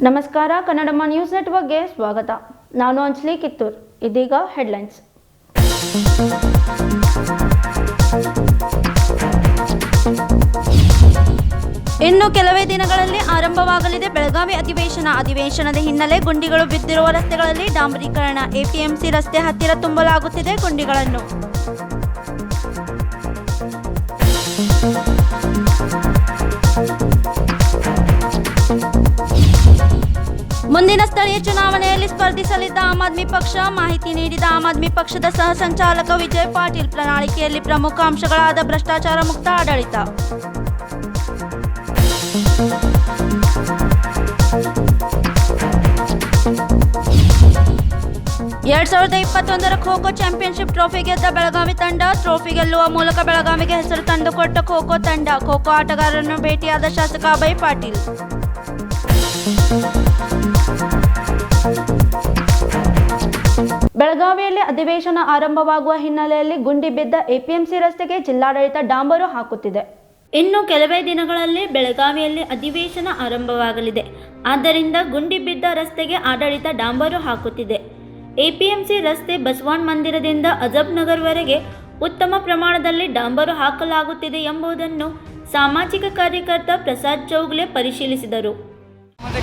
ನಮಸ್ಕಾರ. ಕನ್ನಡಮ್ಮ ನ್ಯೂಸ್ ನೆಟ್ವರ್ಕ್ಗೆ ಸ್ವಾಗತ. ನಾನು ಅಂಜಲಿ ಕಿತ್ತೂರ್. ಇದೀಗ ಹೆಡ್ಲೈನ್ಸ್. ಇನ್ನು ಕೆಲವೇ ದಿನಗಳಲ್ಲಿ ಆರಂಭವಾಗಲಿದೆ ಬೆಳಗಾವಿ ಅಧಿವೇಶನದ ಹಿನ್ನೆಲೆ ಗುಂಡಿಗಳು ಬಿದ್ದಿರುವ ರಸ್ತೆಗಳಲ್ಲಿ ಡಾಂಬರೀಕರಣ. ಎಪಿಎಂಸಿ ರಸ್ತೆ ಹತ್ತಿರ ತುಂಬಲಾಗುತ್ತಿದೆ ಗುಂಡಿಗಳನ್ನು. ಮುಂದಿನ ಸ್ಥಳೀಯ ಚುನಾವಣೆಯಲ್ಲಿ ಸ್ಪರ್ಧಿಸಲಿದ್ದ ಆಮ್ ಆದ್ಮಿ ಪಕ್ಷ ಮಾಹಿತಿ ನೀಡಿದ ಆಮ್ ಆದ್ಮಿ ಪಕ್ಷದ ಸಹ ಸಂಚಾಲಕ ವಿಜಯ್ ಪಾಟೀಲ್. ಪ್ರಣಾಳಿಕೆಯಲ್ಲಿ ಪ್ರಮುಖ ಅಂಶಗಳಾದ ಭ್ರಷ್ಟಾಚಾರ ಮುಕ್ತ ಆಡಳಿತ. ಎರಡ್ 2021 ಖೋ-ಖೋ ಚಾಂಪಿಯನ್ಶಿಪ್ ಟ್ರೋಫಿ ಗೆದ್ದ ಬೆಳಗಾವಿ ತಂಡ. ಟ್ರೋಫಿ ಗೆಲ್ಲುವ ಮೂಲಕ ಬೆಳಗಾವಿಗೆ ಹೆಸರು ತಂದುಕೊಟ್ಟ ಖೋ-ಖೋ ತಂಡ. ಖೋ-ಖೋ ಆಟಗಾರರನ್ನು ಭೇಟಿಯಾದ ಶಾಸಕ ಅಭಯ್ ಪಾಟೀಲ್. ಬೆಳಗಾವಿಯಲ್ಲಿ ಅಧಿವೇಶನ ಆರಂಭವಾಗುವ ಹಿನ್ನೆಲೆಯಲ್ಲಿ ಗುಂಡಿ ಬಿದ್ದ ಎಪಿಎಂಸಿ ರಸ್ತೆಗೆ ಜಿಲ್ಲಾಡಳಿತ ಡಾಂಬರು ಹಾಕುತ್ತಿದೆ. ಇನ್ನು ಕೆಲವೇ ದಿನಗಳಲ್ಲಿ ಬೆಳಗಾವಿಯಲ್ಲಿ ಅಧಿವೇಶನ ಆರಂಭವಾಗಲಿದೆ. ಆದ್ದರಿಂದ ಗುಂಡಿ ಬಿದ್ದ ರಸ್ತೆಗೆ ಆಡಳಿತ ಡಾಂಬರು ಹಾಕುತ್ತಿದೆ. ಎಪಿಎಂಸಿ ರಸ್ತೆ ಬಸವಾನ್ ಮಂದಿರದಿಂದ ಅಜಬ್ ನಗರ್ವರೆಗೆ ಉತ್ತಮ ಪ್ರಮಾಣದಲ್ಲಿ ಡಾಂಬರು ಹಾಕಲಾಗುತ್ತಿದೆ ಎಂಬುದನ್ನು ಸಾಮಾಜಿಕ ಕಾರ್ಯಕರ್ತ प्रसाद चौगले परिशीलिसिದರು.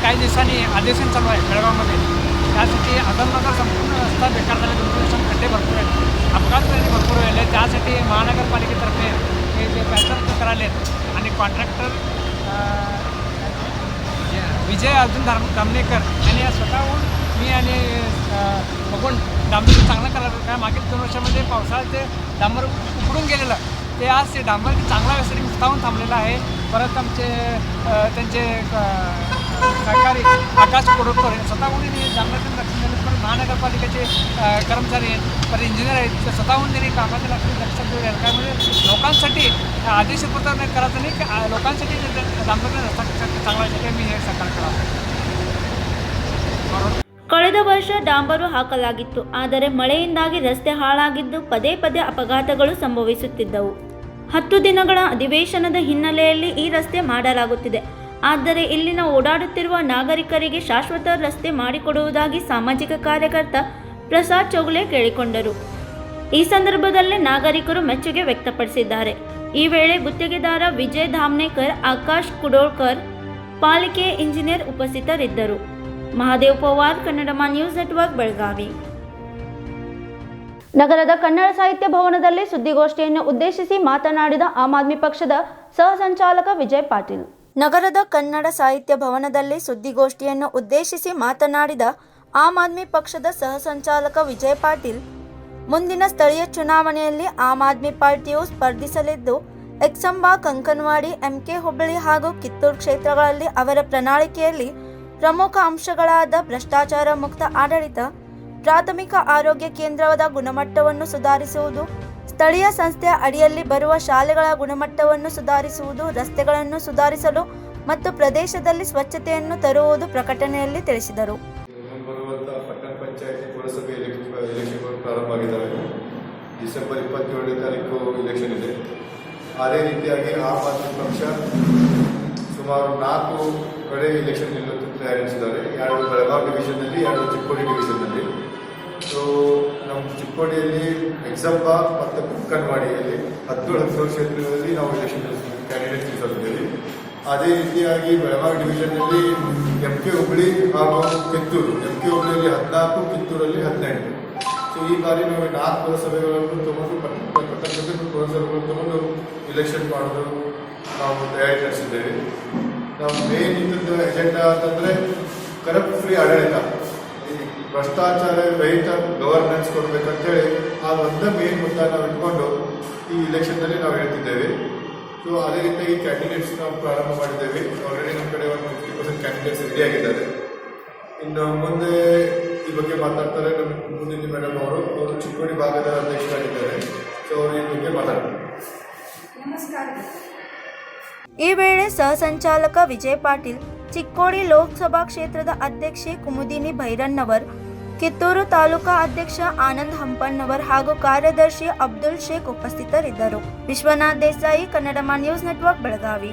काही दिवसांनी अधिवेशन चालू आहे बेळगावमध्ये. त्यासाठी अहमदनगर संपूर्ण रस्ता बेकार झाला. 2 दिवसांनी खड्डे भरपूर आहेत, अपघात भरपूर व्हायले. त्यासाठी महानगरपालिकेतर्फे हे जे पॅचवर्क करायलेत आणि कॉन्ट्रॅक्टर विजय अर्जुन धामणेकर यांनी स्वतःहून मी आणि बघून डांबर चांगलं करायला काय मागील 2 वर्षामध्ये पावसाळ्यात डांबर उकडून गेलेलं ते आज ते डांबर चांगला व्यवस्थित विस्तावून थांबलेलं आहे. परत आमचे त्यांचे सहकारी आकाश कोडकर स्वतःहून डांबराचं रक्षण झालं. पण महानगरपालिकेचे कर्मचारी आहेत, परत इंजिनियर आहेत, ते स्वतःहून त्यांनी कामाचं लक्ष देऊ काय म्हणजे लोकांसाठी आदेशपुरता नाही करायचं नाही की लोकांसाठी डांबराचा रस्ता चांगला आहे मी हे सरकार करावं. ಕಳೆದ ವರ್ಷ ಡಾಂಬರು ಹಾಕಲಾಗಿತ್ತು. ಆದರೆ ಮಳೆಯಿಂದಾಗಿ ರಸ್ತೆ ಹಾಳಾಗಿದ್ದು ಪದೇ ಪದೇ ಅಪಘಾತಗಳು ಸಂಭವಿಸುತ್ತಿದ್ದವು. 10 ದಿನಗಳ ಅಧಿವೇಶನದ ಹಿನ್ನೆಲೆಯಲ್ಲಿ ಈ ರಸ್ತೆ ಮಾಡಲಾಗುತ್ತಿದೆ. ಆದರೆ ಇಲ್ಲಿನ ಓಡಾಡುತ್ತಿರುವ ನಾಗರಿಕರಿಗೆ ಶಾಶ್ವತ ರಸ್ತೆ ಮಾಡಿಕೊಡುವುದಾಗಿ ಸಾಮಾಜಿಕ ಕಾರ್ಯಕರ್ತ प्रसाद चौगले ಕೇಳಿಕೊಂಡರು. ಈ ಸಂದರ್ಭದಲ್ಲಿ ನಾಗರಿಕರು ಮೆಚ್ಚುಗೆ ವ್ಯಕ್ತಪಡಿಸಿದ್ದಾರೆ. ಈ ವೇಳೆ ಗುತ್ತಿಗೆದಾರ ವಿಜಯ್ ಧಾಮ್ನೇಕರ್, ಆಕಾಶ್ ಕುಡೋಳ್ಕರ್, ಪಾಲಿಕೆ ಇಂಜಿನಿಯರ್ ಉಪಸ್ಥಿತರಿದ್ದರು. Mahadev Pawar, Kannadamma news network, Belagavi. ನಗರದ ಕನ್ನಡ ಸಾಹಿತ್ಯ ಭವನದಲ್ಲಿ ಸುದ್ದಿಗೋಷ್ಠಿಯನ್ನು ಉದ್ದೇಶಿಸಿ ಮಾತನಾಡಿದ ಆಮ್ ಆದ್ಮಿ ಪಕ್ಷದ ಸಹ ಸಂಚಾಲಕ ವಿಜಯ್ ಪಾಟೀಲ್. ನಗರದ ಕನ್ನಡ ಸಾಹಿತ್ಯ ಭವನದಲ್ಲಿ ಸುದ್ದಿಗೋಷ್ಠಿಯನ್ನು ಉದ್ದೇಶಿಸಿ ಮಾತನಾಡಿದ ಆಮ್ ಆದ್ಮಿ ಪಕ್ಷದ ಸಹ ಸಂಚಾಲಕ ವಿಜಯ್ ಪಾಟೀಲ್, ಮುಂದಿನ ಸ್ಥಳೀಯ ಚುನಾವಣೆಯಲ್ಲಿ ಆಮ್ ಆದ್ಮಿ ಪಾರ್ಟಿಯು ಸ್ಪರ್ಧಿಸಲಿದ್ದು ಎಕ್ಸಂಬಾ, ಕಂಕನವಾಡಿ, ಎಂಕೆ ಹುಬ್ಬಳ್ಳಿ ಹಾಗೂ ಕಿತ್ತೂರು ಕ್ಷೇತ್ರಗಳಲ್ಲಿ ಅವರ ಪ್ರಣಾಳಿಕೆಯಲ್ಲಿ ಪ್ರಮುಖ ಅಂಶಗಳಾದ ಭ್ರಷ್ಟಾಚಾರ ಮುಕ್ತ ಆಡಳಿತ, ಪ್ರಾಥಮಿಕ ಆರೋಗ್ಯ ಕೇಂದ್ರದ ಗುಣಮಟ್ಟವನ್ನು ಸುಧಾರಿಸುವುದು, ಸ್ಥಳೀಯ ಸಂಸ್ಥೆಯ ಅಡಿಯಲ್ಲಿ ಬರುವ ಶಾಲೆಗಳ ಗುಣಮಟ್ಟವನ್ನು ಸುಧಾರಿಸುವುದು, ರಸ್ತೆಗಳನ್ನು ಸುಧಾರಿಸಲು ಮತ್ತು ಪ್ರದೇಶದಲ್ಲಿ ಸ್ವಚ್ಛತೆಯನ್ನು ತರುವುದು ಪ್ರಕಟಣೆಯಲ್ಲಿ ತಿಳಿಸಿದರು. ಡಿಸೆಂಬರ್ 27ನೇ ತಾರೀಕು ಇಲೆಕ್ಷನ್ ಇದೆ. ಅದೇ ರೀತಿಯಾಗಿ ಆಮ್ ಆದ್ಮಿ ಪಕ್ಷ ಸುಮಾರು 4 ಕಡೆ ಇಲೆಕ್ಷನ್ ನಿಲ್ಲುತ್ತೆ ತಯಾರಿಸಿದ್ದಾರೆ. 2 ಬೆಳಗಾವಿ ಡಿವಿಷನ್ನಲ್ಲಿ, 2 ಚಿಕ್ಕೋಡಿ ಡಿವಿಷನ್ನಲ್ಲಿ. ಸೊ ನಮ್ಮ ಚಿಕ್ಕೋಡಿಯಲ್ಲಿ ಎಕ್ಸಂಬಾ ಮತ್ತು ಕಂಕನವಾಡಿಯಲ್ಲಿ 17 ಕ್ಷೇತ್ರಗಳಲ್ಲಿ ನಾವು ಇಲೆಕ್ಷನ್ ಕ್ಯಾಂಡಿಡೇಟ್ ನಿಲ್ಲಿಸಿದ್ದೀವಿ. ಅದೇ ರೀತಿಯಾಗಿ ಬೆಳಗಾವಿ ಡಿವಿಷನ್ನಲ್ಲಿ ಎಂಕೆ ಹುಬ್ಬಳ್ಳಿ ಹಾಗೂ ಕಿತ್ತೂರು, ಎಂಕೆ ಹುಬ್ಬಳ್ಳಿಯಲ್ಲಿ 14, ಕಿತ್ತೂರಲ್ಲಿ 18. ಸೊ ಈ ಬಾರಿ ನಾವು 4 ಪುರಸಭೆಗಳನ್ನು ತಗೊಂಡು ಪುರಸಭೆಗಳನ್ನು ತಗೊಂಡು ಇಲೆಕ್ಷನ್ ಮಾಡೋದು ನಾವು ತಯಾರಿ ನಡೆಸಿದ್ದೇವೆ. ನಾವು ಮೇನ್ ಇದ್ದದ್ದು ಎಜೆಂಡಾ ಅಂತಂದರೆ ಕರಪ್ಟ್ ಫ್ರೀ ಆಡಳಿತ, ಈ ಭ್ರಷ್ಟಾಚಾರ ರಹಿತ ಗವರ್ನೆನ್ಸ್ ಕೊಡಬೇಕಂತೇಳಿ ಆ ಒಂದೇ ಮೇನ್ ಮುದ್ದ ನಾವು ಇಟ್ಕೊಂಡು ಈ ಇಲೆಕ್ಷನ್ನಲ್ಲಿ ನಾವು ಹೇಳ್ತಿದ್ದೇವೆ. ಸೊ ಅದೇ ರೀತಿಯಾಗಿ ಕ್ಯಾಂಡಿಡೇಟ್ಸ್ ನಾವು ಪ್ರಾರಂಭ ಮಾಡಿದ್ದೇವೆ. ಆಲ್ರೆಡಿ ನಮ್ಮ ಕಡೆ ಒಂದು 50% ಕ್ಯಾಂಡಿಡೇಟ್ಸ್ ರೆಡಿ ಆಗಿದ್ದಾರೆ. ಇನ್ನು ಮುಂದೆ ಈ ಬಗ್ಗೆ ಮಾತಾಡ್ತಾರೆ ನಮ್ಮ ಮುಂದಿನ ಮೇಡಮ್ ಅವರು ಚಿಕ್ಕೋಡಿ ಭಾಗದ ಅಧ್ಯಕ್ಷರಾಗಿದ್ದಾರೆ. ಸೊ ಅವರು ಈ ಬಗ್ಗೆ ಮಾತಾಡ್ತಾರೆ. ನಮಸ್ಕಾರ. ಈ ವೇಳೆ ಸಹ ಸಂಚಾಲಕ ವಿಜಯ್ ಪಾಟೀಲ್, ಚಿಕ್ಕೋಡಿ ಲೋಕಸಭಾ ಕ್ಷೇತ್ರದ ಅಧ್ಯಕ್ಷೆ ಕುಮುದಿನಿ ಭೈರನ್ನವರ್, ಕಿತ್ತೂರು ತಾಲೂಕಾ ಅಧ್ಯಕ್ಷ ಆನಂದ್ ಹಂಪಣ್ಣವರ್ ಹಾಗೂ ಕಾರ್ಯದರ್ಶಿ ಅಬ್ದುಲ್ ಶೇಖ್ ಉಪಸ್ಥಿತರಿದ್ದರು. Vishwanath Desai, Kannadamma news network, Belagavi.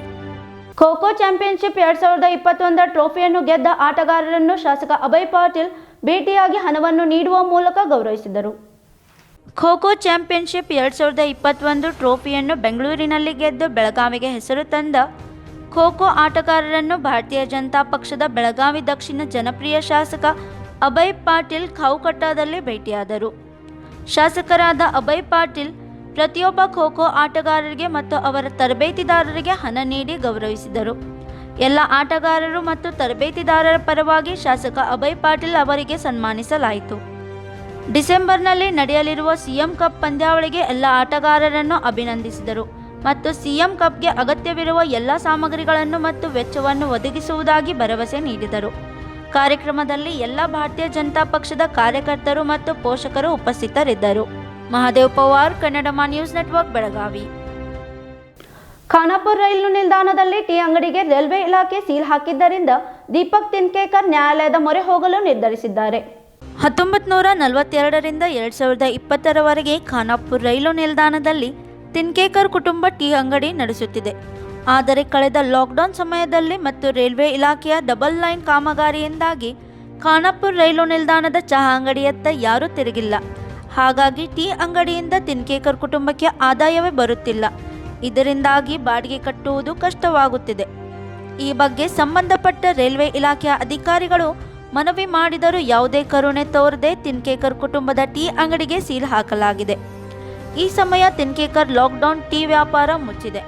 Kho kho championship 2021 ಟ್ರೋಫಿಯನ್ನು ಗೆದ್ದ ಆಟಗಾರರನ್ನು ಶಾಸಕ ಅಭಯ್ ಪಾಟೀಲ್ ಭೇಟಿಯಾಗಿ ಹಣವನ್ನು ನೀಡುವ ಮೂಲಕ ಗೌರವಿಸಿದರು. ಖೋ ಖೋ ಚಾಂಪಿಯನ್ಶಿಪ್ 2021 ಟ್ರೋಫಿಯನ್ನು ಬೆಂಗಳೂರಿನಲ್ಲಿ ಗೆದ್ದು ಬೆಳಗಾವಿಗೆ ಹೆಸರು ತಂದ ಖೋ ಖೋ ಆಟಗಾರರನ್ನು ಭಾರತೀಯ ಜನತಾ ಪಕ್ಷದ ಬೆಳಗಾವಿ ದಕ್ಷಿಣ ಜನಪ್ರಿಯ ಶಾಸಕ ಅಭಯ್ ಪಾಟೀಲ್ ಖಾವುಕಟ್ಟದಲ್ಲಿ ಭೇಟಿಯಾದರು. ಶಾಸಕರಾದ ಅಭಯ್ ಪಾಟೀಲ್ ಪ್ರತಿಯೊಬ್ಬ ಖೋ ಖೋ ಆಟಗಾರರಿಗೆ ಮತ್ತು ಅವರ ತರಬೇತಿದಾರರಿಗೆ ಹಣ ನೀಡಿ ಗೌರವಿಸಿದರು. ಎಲ್ಲ ಆಟಗಾರರು ಮತ್ತು ತರಬೇತಿದಾರರ ಪರವಾಗಿ ಶಾಸಕ ಅಭಯ್ ಪಾಟೀಲ್ ಅವರಿಗೆ ಸನ್ಮಾನಿಸಲಾಯಿತು. ಡಿಸೆಂಬರ್ನಲ್ಲಿ ನಡೆಯಲಿರುವ ಸಿಎಂ ಕಪ್ ಪಂದ್ಯಾವಳಿಗೆ ಎಲ್ಲ ಆಟಗಾರರನ್ನು ಅಭಿನಂದಿಸಿದರು ಮತ್ತು ಸಿಎಂ ಕಪ್ಗೆ ಅಗತ್ಯವಿರುವ ಎಲ್ಲ ಸಾಮಗ್ರಿಗಳನ್ನು ಮತ್ತು ವೆಚ್ಚವನ್ನು ಒದಗಿಸುವುದಾಗಿ ಭರವಸೆ ನೀಡಿದರು. ಕಾರ್ಯಕ್ರಮದಲ್ಲಿ ಎಲ್ಲ ಭಾರತೀಯ ಜನತಾ ಪಕ್ಷದ ಕಾರ್ಯಕರ್ತರು ಮತ್ತು ಪೋಷಕರು ಉಪಸ್ಥಿತರಿದ್ದರು. Mahadev Pawar, Kannadama news network, Belagavi. Khanapur rail ನಿಲ್ದಾಣದಲ್ಲಿ ಟೀ ಅಂಗಡಿಗೆ ರೈಲ್ವೆ ಇಲಾಖೆ ಸೀಲ್ ಹಾಕಿದ್ದರಿಂದ ದೀಪಕ್ ತಿನ್ಕೇಕರ್ ನ್ಯಾಯಾಲಯದ ಮೊರೆ ಹೋಗಲು ನಿರ್ಧರಿಸಿದ್ದಾರೆ. 1942ರಿಂದ 2020ರವರೆಗೆ ಖಾನಾಪುರ ರೈಲು ನಿಲ್ದಾಣದಲ್ಲಿ ತಿನ್ಕೇಕರ್ ಕುಟುಂಬ ಟೀ ಅಂಗಡಿ ನಡೆಸುತ್ತಿದೆ. ಆದರೆ ಕಳೆದ ಲಾಕ್ಡೌನ್ ಸಮಯದಲ್ಲಿ ಮತ್ತು ರೈಲ್ವೆ ಇಲಾಖೆಯ ಡಬಲ್ ಲೈನ್ ಕಾಮಗಾರಿಯಿಂದಾಗಿ ಖಾನಾಪುರ ರೈಲು ನಿಲ್ದಾಣದ ಚಹಾ ಅಂಗಡಿಯತ್ತ ಯಾರೂ ತಿರುಗಿಲ್ಲ. ಹಾಗಾಗಿ ಟೀ ಅಂಗಡಿಯಿಂದ ತಿನ್ಕೇಕರ್ ಕುಟುಂಬಕ್ಕೆ ಆದಾಯವೇ ಬರುತ್ತಿಲ್ಲ. ಇದರಿಂದಾಗಿ ಬಾಡಿಗೆ ಕಟ್ಟುವುದು ಕಷ್ಟವಾಗುತ್ತಿದೆ. ಈ ಬಗ್ಗೆ ಸಂಬಂಧಪಟ್ಟ ರೈಲ್ವೆ ಇಲಾಖೆಯ ಅಧಿಕಾರಿಗಳು ಮನವಿ ಮಾಡಿದರೂ ಯಾವುದೇ ಕರುಣೆ ತೋರದೆ ತಿನ್ಕೇಕರ್ ಕುಟುಂಬದ ಟೀ ಅಂಗಡಿಗೆ ಸೀಲ್ ಹಾಕಲಾಗಿದೆ. ಈ ಸಮಯ ತಿನ್ಕೇಕರ್ ಲಾಕ್ಡೌನ್ ಟೀ ವ್ಯಾಪಾರ ಮುಚ್ಚಿದೆ.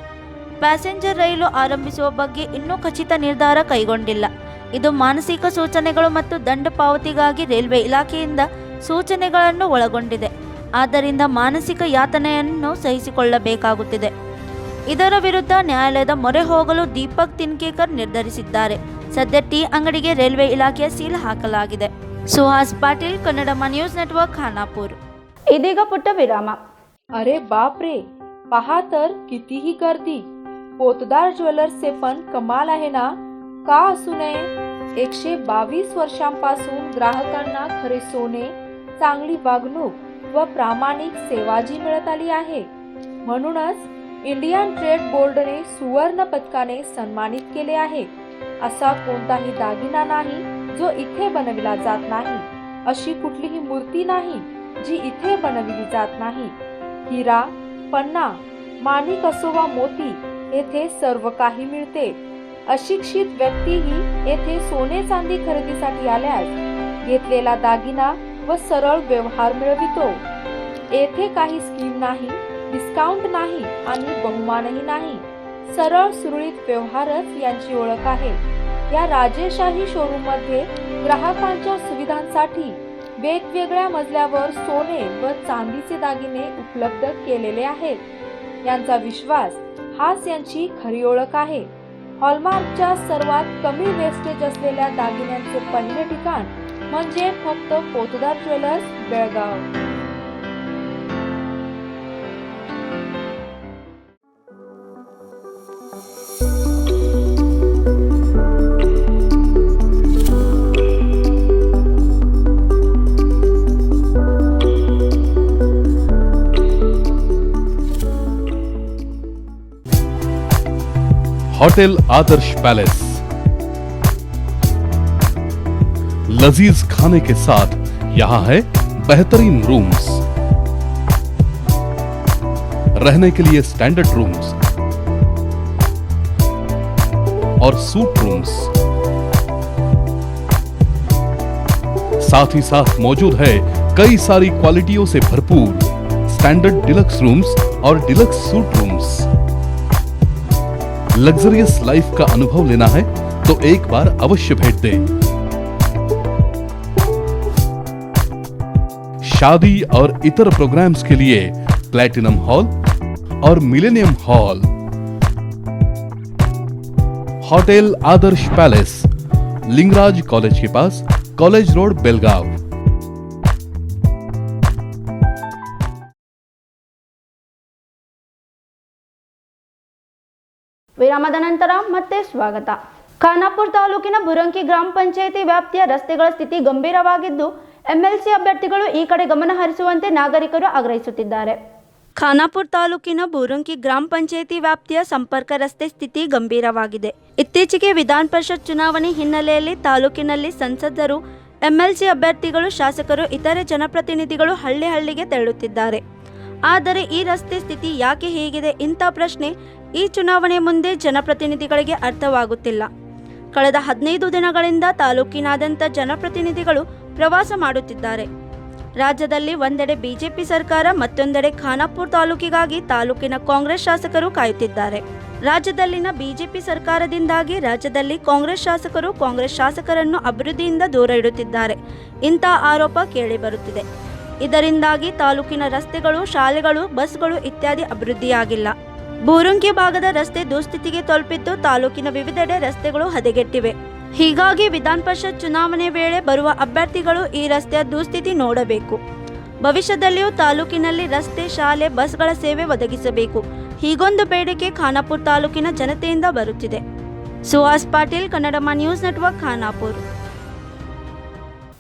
ಪ್ಯಾಸೆಂಜರ್ ರೈಲು ಆರಂಭಿಸುವ ಬಗ್ಗೆ ಇನ್ನೂ ಖಚಿತ ನಿರ್ಧಾರ ಕೈಗೊಂಡಿಲ್ಲ. ಇದು ಮಾನಸಿಕ ಸೂಚನೆಗಳು ಮತ್ತು ದಂಡ ಪಾವತಿಗಾಗಿ ರೈಲ್ವೆ ಇಲಾಖೆಯಿಂದ ಸೂಚನೆಗಳನ್ನು ಒಳಗೊಂಡಿದೆ. ಆದ್ದರಿಂದ ಮಾನಸಿಕ ಯಾತನೆಯನ್ನು ಸಹಿಸಿಕೊಳ್ಳಬೇಕಾಗುತ್ತಿದೆ. ಇದರ ವಿರುದ್ಧ ನ್ಯಾಯಾಲಯದ ಮೊರೆ ಹೋಗಲು ದೀಪಕ್ ತಿನ್ಕೇಕರ್ ನಿರ್ಧರಿಸಿದ್ದಾರೆ. ಸದ್ಯ ಟೀ ಅಂಗಡಿಗೆ ರೈಲ್ವೆ ಇಲಾಖೆಯ ಸೀಲ್ ಹಾಕಲಾಗಿದೆ. Suhas Patil, Kannadama news network, Khanapur. ಇದೀಗ ಪುಟ್ಟ ವಿರಾಮ. अरे बाप रे, पहा तर कितीही गर्दी. पोतदार ज्वेलर्सचे पण कमाल आहे ना. का असू नये. 122 वर्षांपासून ग्राहकांना खरे सोने, चांगली वागणूक व प्रामाणिक सेवा जी मिळत आली आहे. म्हणूनच इंडियन ट्रेड बोर्डने सुवर्ण पदकाने सन्मानित केले आहे. असा कोणताही दागिना नाही जो इथे बनविला जात नाही. अशी कुठलीही मूर्ती नाही जी इथे बनविली जात नाही. हिरा, पन्ना, माणिक असो वा मोती, येथे सर्व काही मिळते. अशिक्षित व्यक्तीही येथे सोने चांदी खरेदीसाठी आल्यास घेतलेला दागिना व सरळ व्यवहार मिळवितो. येथे काही स्कीम नाही, डिस्काउंट नाही आणि बहुमानही नाही. सरळ सुरळीत व्यवहारच यांची ओळख आहे. या राजेशाही शोरूम मध्ये ग्राहकांच्या सुविधांसाठी वेगवेगळ्या मजल्यावर सोने व चांदीचे दागिने उपलब्ध केलेले आहेत. यांचा विश्वास हाच यांची खरी ओळख आहे. हॉलमार्कच्या सर्वात कमी वेस्टेज असलेल्या दागिन्यांचे पहिले ठिकाण म्हणजे फक्त पोतदार ज्वेलर्स, बेळगाव. होटल आदर्श पैलेस लजीज खाने के साथ यहाँ है बेहतरीन रूम्स, रहने के लिए स्टैंडर्ड रूम्स और सूट रूम्स, साथ ही साथ मौजूद है कई सारी क्वालिटियों से भरपूर स्टैंडर्ड डिलक्स रूम्स और deluxe suit rooms. Luxurious life का अनुभव लेना है तो एक बार अवश्य भेंट दें। शादी और इतर प्रोग्राम्स के लिए प्लैटिनम हॉल और मिलेनियम हॉल। होटल आदर्श पैलेस, लिंगराज कॉलेज के पास, कॉलेज रोड, बेलगाव। ವಿರಾಮದ ನಂತರ ಮತ್ತೆ ಸ್ವಾಗತ. ಖಾನಾಪುರ ತಾಲೂಕಿನ ಬುರಂಕಿ ಗ್ರಾಮ ಪಂಚಾಯಿತಿ ವ್ಯಾಪ್ತಿಯ ರಸ್ತೆಗಳ ಸ್ಥಿತಿ ಗಂಭೀರವಾಗಿದ್ದು ಎಂಎಲ್ಸಿ ಅಭ್ಯರ್ಥಿಗಳು ಈ ಕಡೆ ಗಮನ ಹರಿಸುವಂತೆ ನಾಗರಿಕರು ಆಗ್ರಹಿಸುತ್ತಿದ್ದಾರೆ. ಖಾನಾಪುರ ತಾಲೂಕಿನ ಬೂರುಂಕಿ ಗ್ರಾಮ ಪಂಚಾಯಿತಿ ವ್ಯಾಪ್ತಿಯ ಸಂಪರ್ಕ ರಸ್ತೆ ಸ್ಥಿತಿ ಗಂಭೀರವಾಗಿದೆ. ಇತ್ತೀಚೆಗೆ ವಿಧಾನ ಪರಿಷತ್ ಚುನಾವಣೆ ಹಿನ್ನೆಲೆಯಲ್ಲಿ ತಾಲೂಕಿನಲ್ಲಿ ಸಂಸದರು, ಎಂಎಲ್ಸಿ ಅಭ್ಯರ್ಥಿಗಳು, ಶಾಸಕರು, ಇತರೆ ಜನಪ್ರತಿನಿಧಿಗಳು ಹಳ್ಳಿಗೆ ತೆರಳುತ್ತಿದ್ದಾರೆ. ಆದರೆ ಈ ರಸ್ತೆ ಸ್ಥಿತಿ ಯಾಕೆ ಹೀಗಿದೆ? ಇಂಥ ಪ್ರಶ್ನೆ ಈ ಚುನಾವಣೆ ಮುಂದೆ ಜನಪ್ರತಿನಿಧಿಗಳಿಗೆ ಅರ್ಥವಾಗುತ್ತಿಲ್ಲ. ಕಳೆದ 15 ದಿನಗಳಿಂದ ತಾಲೂಕಿನಾದ್ಯಂತ ಜನಪ್ರತಿನಿಧಿಗಳು ಪ್ರವಾಸ ಮಾಡುತ್ತಿದ್ದಾರೆ. ರಾಜ್ಯದಲ್ಲಿ ಒಂದೆಡೆ ಬಿಜೆಪಿ ಸರ್ಕಾರ, ಮತ್ತೊಂದೆಡೆ ಖಾನಾಪುರ ತಾಲೂಕಿಗಾಗಿ ತಾಲೂಕಿನ ಕಾಂಗ್ರೆಸ್ ಶಾಸಕರು ಕಾಯುತ್ತಿದ್ದಾರೆ. ರಾಜ್ಯದಲ್ಲಿನ ಬಿಜೆಪಿ ಸರ್ಕಾರದಿಂದಾಗಿ ರಾಜ್ಯದಲ್ಲಿ ಕಾಂಗ್ರೆಸ್ ಶಾಸಕರನ್ನು ಅಭಿವೃದ್ಧಿಯಿಂದ ದೂರ ಇಡುತ್ತಿದ್ದಾರೆ. ಇಂಥ ಆರೋಪ ಕೇಳಿಬರುತ್ತಿದೆ. ಇದರಿಂದಾಗಿ ತಾಲೂಕಿನ ರಸ್ತೆಗಳು, ಶಾಲೆಗಳು, ಬಸ್ಗಳು ಇತ್ಯಾದಿ ಅಭಿವೃದ್ಧಿಯಾಗಿಲ್ಲ. ಬೂರುಂಕಿ ಭಾಗದ ರಸ್ತೆ ದುಸ್ಥಿತಿಗೆ ತಲುಪಿದ್ದು, ತಾಲೂಕಿನ ವಿವಿಧೆಡೆ ರಸ್ತೆಗಳು ಹದಗೆಟ್ಟಿವೆ. ಹೀಗಾಗಿ ವಿಧಾನ ಪರಿಷತ್ ಚುನಾವಣೆ ವೇಳೆ ಬರುವ ಅಭ್ಯರ್ಥಿಗಳು ಈ ರಸ್ತೆಯ ದುಸ್ಥಿತಿ ನೋಡಬೇಕು. ಭವಿಷ್ಯದಲ್ಲಿಯೂ ತಾಲೂಕಿನಲ್ಲಿ ರಸ್ತೆ, ಶಾಲೆ, ಬಸ್ಗಳ ಸೇವೆ ಒದಗಿಸಬೇಕು. ಹೀಗೊಂದು ಬೇಡಿಕೆ ಖಾನಾಪುರ ತಾಲೂಕಿನ ಜನತೆಯಿಂದ ಬರುತ್ತಿದೆ. Suhas Patil, Kannadama news network, Khanapur.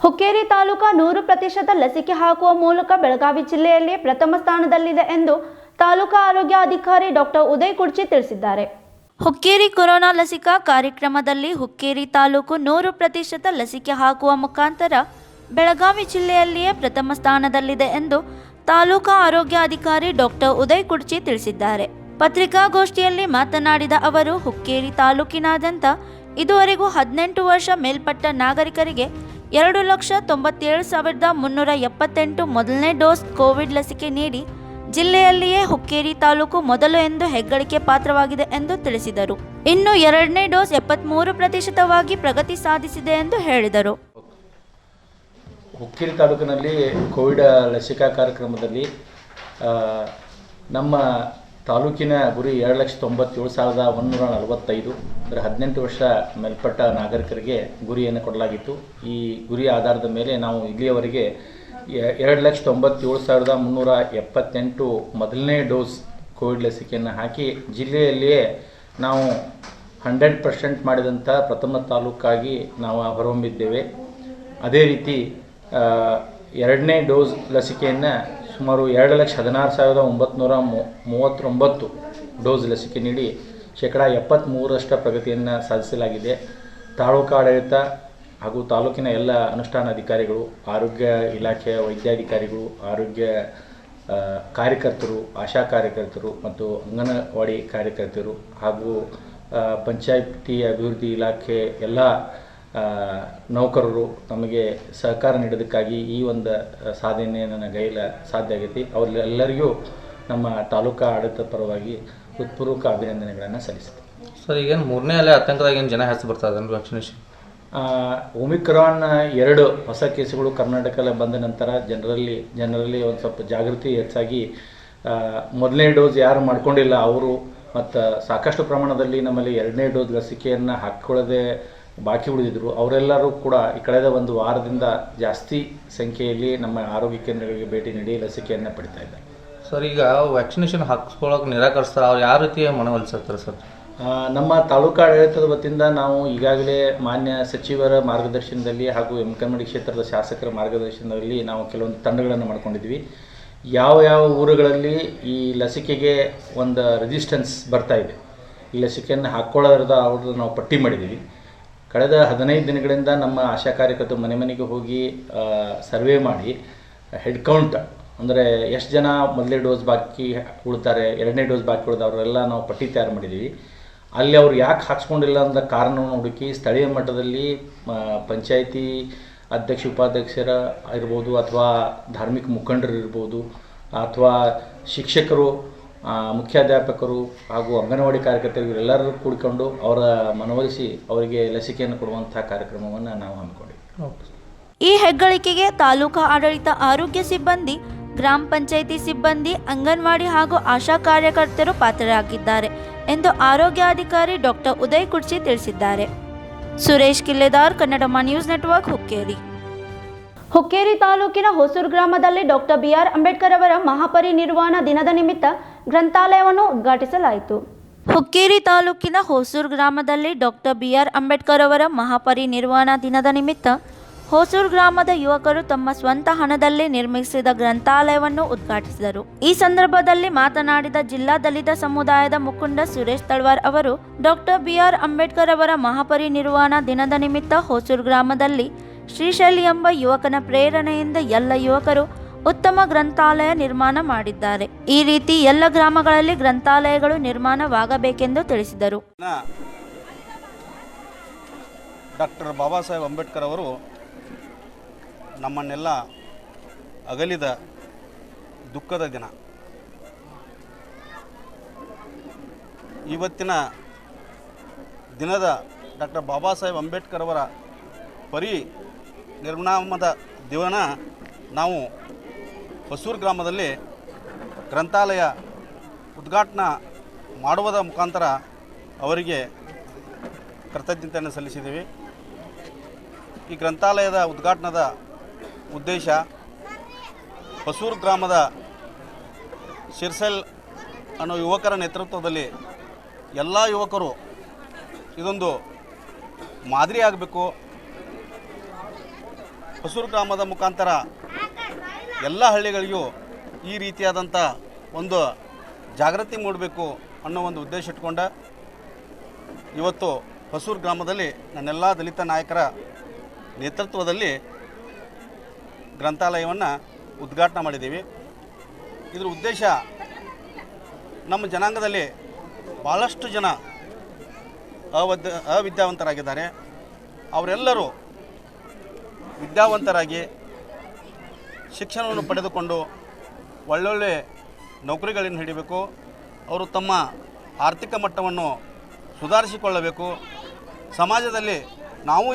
ಹುಕ್ಕೇರಿ ತಾಲೂಕು 100% ಲಸಿಕೆ ಹಾಕುವ ಮೂಲಕ ಬೆಳಗಾವಿ ಜಿಲ್ಲೆಯಲ್ಲಿ ಪ್ರಥಮ ಸ್ಥಾನದಲ್ಲಿದೆ ಎಂದು ತಾಲೂಕಾ ಆರೋಗ್ಯ ಅಧಿಕಾರಿ ಡಾಕ್ಟರ್ ಉದಯ್ ಕುರ್ಚಿ ತಿಳಿಸಿದ್ದಾರೆ. ಹುಕ್ಕೇರಿ ಕೊರೋನಾ ಲಸಿಕಾ ಕಾರ್ಯಕ್ರಮದಲ್ಲಿ ಹುಕ್ಕೇರಿ ತಾಲೂಕು 100% ಲಸಿಕೆ ಹಾಕುವ ಮುಖಾಂತರ ಬೆಳಗಾವಿ ಜಿಲ್ಲೆಯಲ್ಲಿಯೇ ಪ್ರಥಮ ಸ್ಥಾನದಲ್ಲಿದೆ ಎಂದು ತಾಲೂಕಾ ಆರೋಗ್ಯ ಅಧಿಕಾರಿ ಡಾಕ್ಟರ್ ಉದಯ್ ಕುರ್ಚಿ ತಿಳಿಸಿದ್ದಾರೆ. ಪತ್ರಿಕಾಗೋಷ್ಠಿಯಲ್ಲಿ ಮಾತನಾಡಿದ ಅವರು, ಹುಕ್ಕೇರಿ ತಾಲೂಕಿನಾದ್ಯಂತ ಇದುವರೆಗೂ 18 ವರ್ಷ ಮೇಲ್ಪಟ್ಟ ನಾಗರಿಕರಿಗೆ 2,97,378 ಮೊದಲನೇ ಡೋಸ್ ಕೋವಿಡ್ ಲಸಿಕೆ ನೀಡಿ ಜಿಲ್ಲೆಯಲ್ಲಿಯೇ ಹುಕ್ಕೇರಿ ತಾಲೂಕು ಮೊದಲು ಎಂದು ಹೆಗ್ಗಳಿಕೆ ಪಾತ್ರವಾಗಿದೆ ಎಂದು ತಿಳಿಸಿದರು. ಇನ್ನು ಎರಡನೇ ಡೋಸ್ 73% ಪ್ರಗತಿ ಸಾಧಿಸಿದೆ ಎಂದು ಹೇಳಿದರು. ಹುಕ್ಕೇರಿ ತಾಲೂಕಿನಲ್ಲಿ ಕೋವಿಡ್ ಲಸಿಕಾ ಕಾರ್ಯಕ್ರಮದಲ್ಲಿ ನಮ್ಮ ತಾಲೂಕಿನ ಗುರಿ 2,97,145 ಅಂದರೆ 18 ವರ್ಷ ಮೇಲ್ಪಟ್ಟ ನಾಗರಿಕರಿಗೆ ಗುರಿಯನ್ನು ಕೊಡಲಾಗಿತ್ತು. ಈ ಗುರಿ ಆಧಾರದ ಮೇಲೆ ನಾವು ಇಲ್ಲಿಯವರೆಗೆ 2,97,378 ಮೊದಲನೇ ಡೋಸ್ ಕೋವಿಡ್ ಲಸಿಕೆಯನ್ನು ಹಾಕಿ ಜಿಲ್ಲೆಯಲ್ಲಿಯೇ ನಾವು 100% ಮಾಡಿದಂಥ ಪ್ರಥಮ ತಾಲೂಕಾಗಿ ನಾವು ಹೊರಹೊಮ್ಮಿದ್ದೇವೆ. ಅದೇ ರೀತಿ ಎರಡನೇ ಡೋಸ್ ಲಸಿಕೆಯನ್ನು ಸುಮಾರು 2,16,939 ಡೋಸ್ ಲಸಿಕೆ ನೀಡಿ ಶೇಕಡಾ 73% ಪ್ರಗತಿಯನ್ನು ಸಾಧಿಸಲಾಗಿದೆ. ತಾಲೂಕು ಆಡಳಿತ ಹಾಗೂ ತಾಲೂಕಿನ ಎಲ್ಲ ಅನುಷ್ಠಾನ ಅಧಿಕಾರಿಗಳು, ಆರೋಗ್ಯ ಇಲಾಖೆಯ ವೈದ್ಯಾಧಿಕಾರಿಗಳು, ಆರೋಗ್ಯ ಕಾರ್ಯಕರ್ತರು, ಆಶಾ ಕಾರ್ಯಕರ್ತರು ಮತ್ತು ಅಂಗನವಾಡಿ ಕಾರ್ಯಕರ್ತರು ಹಾಗೂ ಪಂಚಾಯಿತಿ ಅಭಿವೃದ್ಧಿ ಇಲಾಖೆ ಎಲ್ಲ ನೌಕರರು ನಮಗೆ ಸಹಕಾರ ನೀಡೋದಕ್ಕಾಗಿ ಈ ಒಂದು ಸಾಧನೆಯನ್ನು ಗೈಲ ಸಾಧ್ಯ ಆಗೈತಿ. ಅವರೆಲ್ಲರಿಗೂ ನಮ್ಮ ತಾಲೂಕಾ ಆಡಳಿತ ಪರವಾಗಿ ಹೃತ್ಪೂರ್ವಕ ಅಭಿನಂದನೆಗಳನ್ನು ಸಲ್ಲಿಸ್ತೀವಿ. ಸರ್, ಈಗೇನು 3ನೇ ಅಲೆ ಆತಂಕದಾಗ ಏನು ಜನ ಹೆಚ್ಚು ಬರ್ತಾ ಇದೆ ವ್ಯಾಕ್ಸಿನೇಷನ್? ಒಮಿಕ್ರಾನ್ 2 ಹೊಸ ಕೇಸುಗಳು ಕರ್ನಾಟಕದಲ್ಲಿ ಬಂದ ನಂತರ ಜನರಲ್ಲಿ ಒಂದು ಸ್ವಲ್ಪ ಜಾಗೃತಿ ಹೆಚ್ಚಾಗಿ ಮೊದಲನೇ ಡೋಸ್ ಯಾರು ಮಾಡ್ಕೊಂಡಿಲ್ಲ ಅವರು ಮತ್ತು ಸಾಕಷ್ಟು ಪ್ರಮಾಣದಲ್ಲಿ ನಮ್ಮಲ್ಲಿ ಎರಡನೇ ಡೋಸ್ ಲಸಿಕೆಯನ್ನು ಹಾಕ್ಕೊಳ್ಳದೆ ಬಾಕಿ ಉಳಿದಿದ್ದರು ಅವರೆಲ್ಲರೂ ಕೂಡ ಈ ಕಳೆದ ಒಂದು ವಾರದಿಂದ ಜಾಸ್ತಿ ಸಂಖ್ಯೆಯಲ್ಲಿ ನಮ್ಮ ಆರೋಗ್ಯ ಕೇಂದ್ರಗಳಿಗೆ ಭೇಟಿ ನೀಡಿ ಲಸಿಕೆಯನ್ನು ಪಡಿತಾ ಇದ್ದಾರೆ. ಸರ್, ಈಗ ವ್ಯಾಕ್ಸಿನೇಷನ್ ಹಾಕ್ಸ್ಕೊಳ್ಳೋಕೆ ನಿರಾಕರಿಸ್ತಾರೆ, ಅವ್ರು ಯಾವ ರೀತಿ ಮನವೊಲಿಸ್ತಾರೆ ಸರ್? ನಮ್ಮ ತಾಲೂಕು ಆಡಳಿತದ ವತಿಯಿಂದ ನಾವು ಈಗಾಗಲೇ ಮಾನ್ಯ ಸಚಿವರ ಮಾರ್ಗದರ್ಶನದಲ್ಲಿ ಹಾಗೂ ಎಮ್ಕಮ್ಮಡಿ ಕ್ಷೇತ್ರದ ಶಾಸಕರ ಮಾರ್ಗದರ್ಶನದಲ್ಲಿ ನಾವು ಕೆಲವೊಂದು ತಂಡಗಳನ್ನು ಮಾಡ್ಕೊಂಡಿದ್ವಿ. ಯಾವ ಊರುಗಳಲ್ಲಿ ಈ ಲಸಿಕೆಗೆ ಒಂದು ರೆಸಿಸ್ಟೆನ್ಸ್ ಬರ್ತಾ ಇದೆ, ಈ ಲಸಿಕೆಯನ್ನು ಹಾಕ್ಕೊಳ್ಳೋದ್ರದ ಅವ್ರದ್ದು ನಾವು ಪಟ್ಟಿ ಮಾಡಿದ್ದೀವಿ. ಕಳೆದ 15 ದಿನಗಳಿಂದ ನಮ್ಮ ಆಶಾ ಕಾರ್ಯಕರ್ತರು ಮನೆ ಮನೆಗೆ ಹೋಗಿ ಸರ್ವೆ ಮಾಡಿ ಹೆಡ್ ಕೌಂಟ್ ಅಂದರೆ ಎಷ್ಟು ಜನ ಮೊದಲನೇ ಡೋಸ್ ಬಾಕಿ ಉಳ್ತಾರೆ, ಎರಡನೇ ಡೋಸ್ ಬಾಕಿ ಉಳಿದವರೆಲ್ಲ ನಾವು ಪಟ್ಟಿ ತಯಾರು ಮಾಡಿದ್ದೀವಿ. ಅಲ್ಲಿ ಅವ್ರು ಯಾಕೆ ಹಾಕ್ಸ್ಕೊಂಡಿಲ್ಲ ಅಂತ ಕಾರಣವನ್ನು ಹುಡುಕಿ ಸ್ಥಳೀಯ ಮಟ್ಟದಲ್ಲಿ ಪಂಚಾಯಿತಿ ಅಧ್ಯಕ್ಷ ಉಪಾಧ್ಯಕ್ಷರ ಇರ್ಬೋದು ಅಥವಾ ಧಾರ್ಮಿಕ ಮುಖಂಡರು ಇರ್ಬೋದು ಅಥವಾ ಶಿಕ್ಷಕರು, ಮುಖ್ಯಾಧ್ಯಾಪಕರು ಹಾಗೂ ಅಂಗನವಾಡಿ ಕಾರ್ಯಕರ್ತರು ಇವರೆಲ್ಲರೂ ಕೂಡಿಕೊಂಡು ಅವರ ಮನವೊಲಿಸಿ ಅವರಿಗೆ ಲಸಿಕೆಯನ್ನು ಕೊಡುವಂಥ ಕಾರ್ಯಕ್ರಮವನ್ನು ನಾವು ಹಮ್ಮಿಕೊಂಡಿದ್ದೀವಿ. ಈ ಹೆಗ್ಗಳಿಕೆಗೆ ತಾಲೂಕಾ ಆಡಳಿತ, ಆರೋಗ್ಯ ಸಿಬ್ಬಂದಿ, ಗ್ರಾಮ ಪಂಚಾಯಿತಿ ಸಿಬ್ಬಂದಿ, ಅಂಗನವಾಡಿ ಹಾಗೂ ಆಶಾ ಕಾರ್ಯಕರ್ತರು ಪಾತ್ರರಾಗಿದ್ದಾರೆ ಎಂದು ಆರೋಗ್ಯಾಧಿಕಾರಿ ಡಾಕ್ಟರ್ ಉದಯ್ ಕುರ್ಚಿ ತಿಳಿಸಿದ್ದಾರೆ. Suresh Killedar, Kannadama news network, Hukkeri. ಹುಕ್ಕೇರಿ ತಾಲೂಕಿನ ಹೊಸೂರು ಗ್ರಾಮದಲ್ಲಿ ಡಾಕ್ಟರ್ BR ಅಂಬೇಡ್ಕರ್ ಅವರ ಮಹಾಪರಿನಿರ್ವಾಣ ದಿನದ ನಿಮಿತ್ತ ಗ್ರಂಥಾಲಯವನ್ನು ಉದ್ಘಾಟಿಸಲಾಯಿತು. ಹುಕ್ಕೇರಿ ತಾಲೂಕಿನ ಹೊಸೂರು ಗ್ರಾಮದಲ್ಲಿ ಡಾಕ್ಟರ್ BR ಅಂಬೇಡ್ಕರ್ ಅವರ ಮಹಾಪರಿನಿರ್ವಾಣ ದಿನದ ನಿಮಿತ್ತ ಹೊಸೂರು ಗ್ರಾಮದ ಯುವಕರು ತಮ್ಮ ಸ್ವಂತ ಹಣದಲ್ಲಿ ನಿರ್ಮಿಸಿದ ಗ್ರಂಥಾಲಯವನ್ನು ಉದ್ಘಾಟಿಸಿದರು. ಈ ಸಂದರ್ಭದಲ್ಲಿ ಮಾತನಾಡಿದ ಜಿಲ್ಲಾ ದಲಿತ ಸಮುದಾಯದ ಮುಖಂಡ ಸುರೇಶ್ ತಳವಾರ್ ಅವರು, ಡಾಕ್ಟರ್ BR ಅಂಬೇಡ್ಕರ್ ಅವರ ಮಹಾಪರಿನಿರ್ವಾಣ ದಿನದ ನಿಮಿತ್ತ ಹೊಸೂರು ಗ್ರಾಮದಲ್ಲಿ ಶ್ರೀಶೈಲಿ ಎಂಬ ಯುವಕನ ಪ್ರೇರಣೆಯಿಂದ ಎಲ್ಲ ಯುವಕರು ಉತ್ತಮ ಗ್ರಂಥಾಲಯ ನಿರ್ಮಾಣ ಮಾಡಿದ್ದಾರೆ. ಈ ರೀತಿ ಎಲ್ಲ ಗ್ರಾಮಗಳಲ್ಲಿ ಗ್ರಂಥಾಲಯಗಳು ನಿರ್ಮಾಣವಾಗಬೇಕೆಂದು ತಿಳಿಸಿದರು. ಡಾಕ್ಟರ್ ಬಾಬಾ ಸಾಹೇಬ್ ಅಂಬೇಡ್ಕರ್ ಅವರು ನಮ್ಮನ್ನೆಲ್ಲ ಅಗಲಿದ ದುಃಖದ ದಿನ. ಇವತ್ತಿನ ದಿನದ ಡಾಕ್ಟರ್ ಬಾಬಾ ಸಾಹೇಬ್ ಅಂಬೇಡ್ಕರ್ ಅವರ ಪರಿನಿರ್ವಾಣದ ದಿನ ನಾವು ಹೊಸೂರು ಗ್ರಾಮದಲ್ಲಿ ಗ್ರಂಥಾಲಯ ಉದ್ಘಾಟನಾ ಮಾಡುವುದರ ಮುಖಾಂತರ ಅವರಿಗೆ ಕೃತಜ್ಞತೆಯನ್ನು ಸಲ್ಲಿಸಿದ್ದೀವಿ. ಈ ಗ್ರಂಥಾಲಯದ ಉದ್ಘಾಟನದ ಉದ್ದೇಶ ಹೊಸೂರು ಗ್ರಾಮದ ಶಿರ್ಸೆಲ್ ಅನ್ನೋ ಯುವಕರ ನೇತೃತ್ವದಲ್ಲಿ ಎಲ್ಲ ಯುವಕರು ಇದೊಂದು ಮಾದರಿ ಆಗಬೇಕು. ಹೊಸೂರು ಗ್ರಾಮದ ಮುಖಾಂತರ ಎಲ್ಲ ಹಳ್ಳಿಗಳಿಗೂ ಈ ರೀತಿಯಾದಂಥ ಒಂದು ಜಾಗೃತಿ ಮೂಡಬೇಕು ಅನ್ನೋ ಒಂದು ಉದ್ದೇಶ ಇಟ್ಕೊಂಡ ಇವತ್ತು ಹೊಸೂರು ಗ್ರಾಮದಲ್ಲಿ ನನ್ನೆಲ್ಲ ದಲಿತ ನಾಯಕರ ನೇತೃತ್ವದಲ್ಲಿ ಗ್ರಂಥಾಲಯವನ್ನು ಉದ್ಘಾಟನೆ ಮಾಡಿದ್ದೀವಿ. ಇದರ ಉದ್ದೇಶ ನಮ್ಮ ಜನಾಂಗದಲ್ಲಿ ಭಾಳಷ್ಟು ಜನ ಅವಿದ್ಯಾವಂತರಾಗಿದ್ದಾರೆ. ಅವರೆಲ್ಲರೂ ವಿದ್ಯಾವಂತರಾಗಿ ಶಿಕ್ಷಣವನ್ನು ಪಡೆದುಕೊಂಡು ಒಳ್ಳೊಳ್ಳೆ ನೌಕರಿಗಳನ್ನು ಹಿಡಿಬೇಕು. ಅವರು ತಮ್ಮ ಆರ್ಥಿಕ ಮಟ್ಟವನ್ನು ಸುಧಾರಿಸಿಕೊಳ್ಳಬೇಕು. ಸಮಾಜದಲ್ಲಿ ನಾವು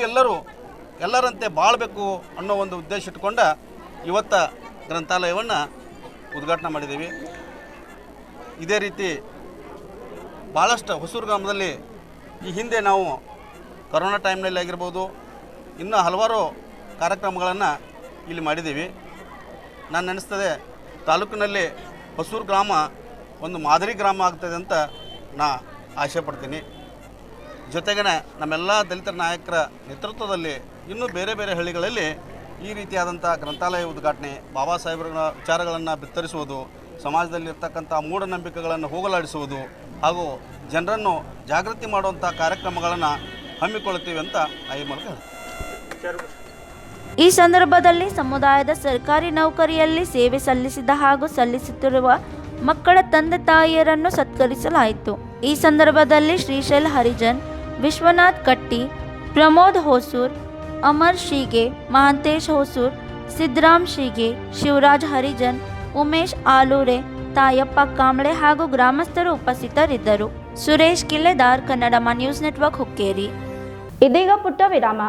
ಎಲ್ಲರಂತೆ ಬಾಳಬೇಕು ಅನ್ನೋ ಒಂದು ಉದ್ದೇಶ ಇಟ್ಕೊಂಡ ಇವತ್ತು ಗ್ರಂಥಾಲಯವನ್ನು ಉದ್ಘಾಟನೆ ಮಾಡಿದ್ದೀವಿ. ಇದೇ ರೀತಿ ಭಾಳಷ್ಟು ಹೊಸೂರು ಗ್ರಾಮದಲ್ಲಿ ಈ ಹಿಂದೆ ನಾವು ಕೊರೋನಾ ಟೈಮ್ನಲ್ಲಿ ಆಗಿರ್ಬೋದು, ಇನ್ನೂ ಹಲವಾರು ಕಾರ್ಯಕ್ರಮಗಳನ್ನು ಇಲ್ಲಿ ಮಾಡಿದ್ದೀವಿ. ನಾನು ನೆನೆಸ್ತದೆ ತಾಲೂಕಿನಲ್ಲಿ ಹೊಸೂರು ಗ್ರಾಮ ಒಂದು ಮಾದರಿ ಗ್ರಾಮ ಆಗ್ತದೆ ಅಂತ ನಾ ಆಶೆ ಪಡ್ತೀನಿ. ಜೊತೆಗೇ ನಮ್ಮೆಲ್ಲ ದಲಿತ ನಾಯಕರ ನೇತೃತ್ವದಲ್ಲಿ ಇನ್ನೂ ಬೇರೆ ಬೇರೆ ಹಳ್ಳಿಗಳಲ್ಲಿ ಈ ರೀತಿಯಾದಂಥ ಗ್ರಂಥಾಲಯ ಉದ್ಘಾಟನೆ, ಬಾಬಾ ಸಾಹೇಬರ ವಿಚಾರಗಳನ್ನು ಬಿತ್ತರಿಸುವುದು, ಸಮಾಜದಲ್ಲಿರ್ತಕ್ಕಂಥ ಮೂಢನಂಬಿಕೆಗಳನ್ನು ಹೋಗಲಾಡಿಸುವುದು ಹಾಗೂ ಜನರನ್ನು ಜಾಗೃತಿ ಮಾಡುವಂಥ ಕಾರ್ಯಕ್ರಮಗಳನ್ನು ಹಮ್ಮಿಕೊಳ್ಳುತ್ತೀವಿ ಅಂತ ಈ ಮೂಲಕ ಹೇಳ್ತೀನಿ. ಈ ಸಂದರ್ಭದಲ್ಲಿ ಸಮುದಾಯದ ಸರ್ಕಾರಿ ನೌಕರಿಯಲ್ಲಿ ಸೇವೆ ಸಲ್ಲಿಸಿದ ಹಾಗೂ ಸಲ್ಲಿಸುತ್ತಿರುವ ಮಕ್ಕಳ ತಂದೆ ತಾಯಿಯರನ್ನು ಸತ್ಕರಿಸಲಾಯಿತು. ಈ ಸಂದರ್ಭದಲ್ಲಿ ಶ್ರೀಶೈಲ್ ಹರಿಜನ್, ವಿಶ್ವನಾಥ್ ಕಟ್ಟಿ, ಪ್ರಮೋದ್ ಹೊಸೂರ್, ಅಮರ್ ಶೀಗೆ, ಮಹಾಂತೇಶ್ ಹೊಸೂರ್, ಸಿದ್ದರಾಮ್ ಶೀಗೆ, ಶಿವರಾಜ್ ಹರಿಜನ್, ಉಮೇಶ್ ಆಲೂರೆ, ತಾಯಪ್ಪ ಕಾಂಬ್ಳೆ ಹಾಗೂ ಗ್ರಾಮಸ್ಥರು ಉಪಸ್ಥಿತರಿದ್ದರು. Suresh Killedar, Kannadama news network, Hukkeri. ಇದೀಗ ಪುಟ್ಟ ವಿರಾಮ.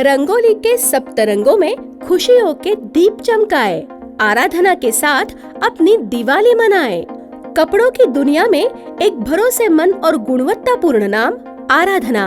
रंगोली के सप्तरंगों में खुशियों के दीप चमकाए, आराधना के साथ अपनी दिवाली मनाए। कपड़ों की दुनिया में एक भरोसेमंद और गुणवत्तापूर्ण नाम आराधना।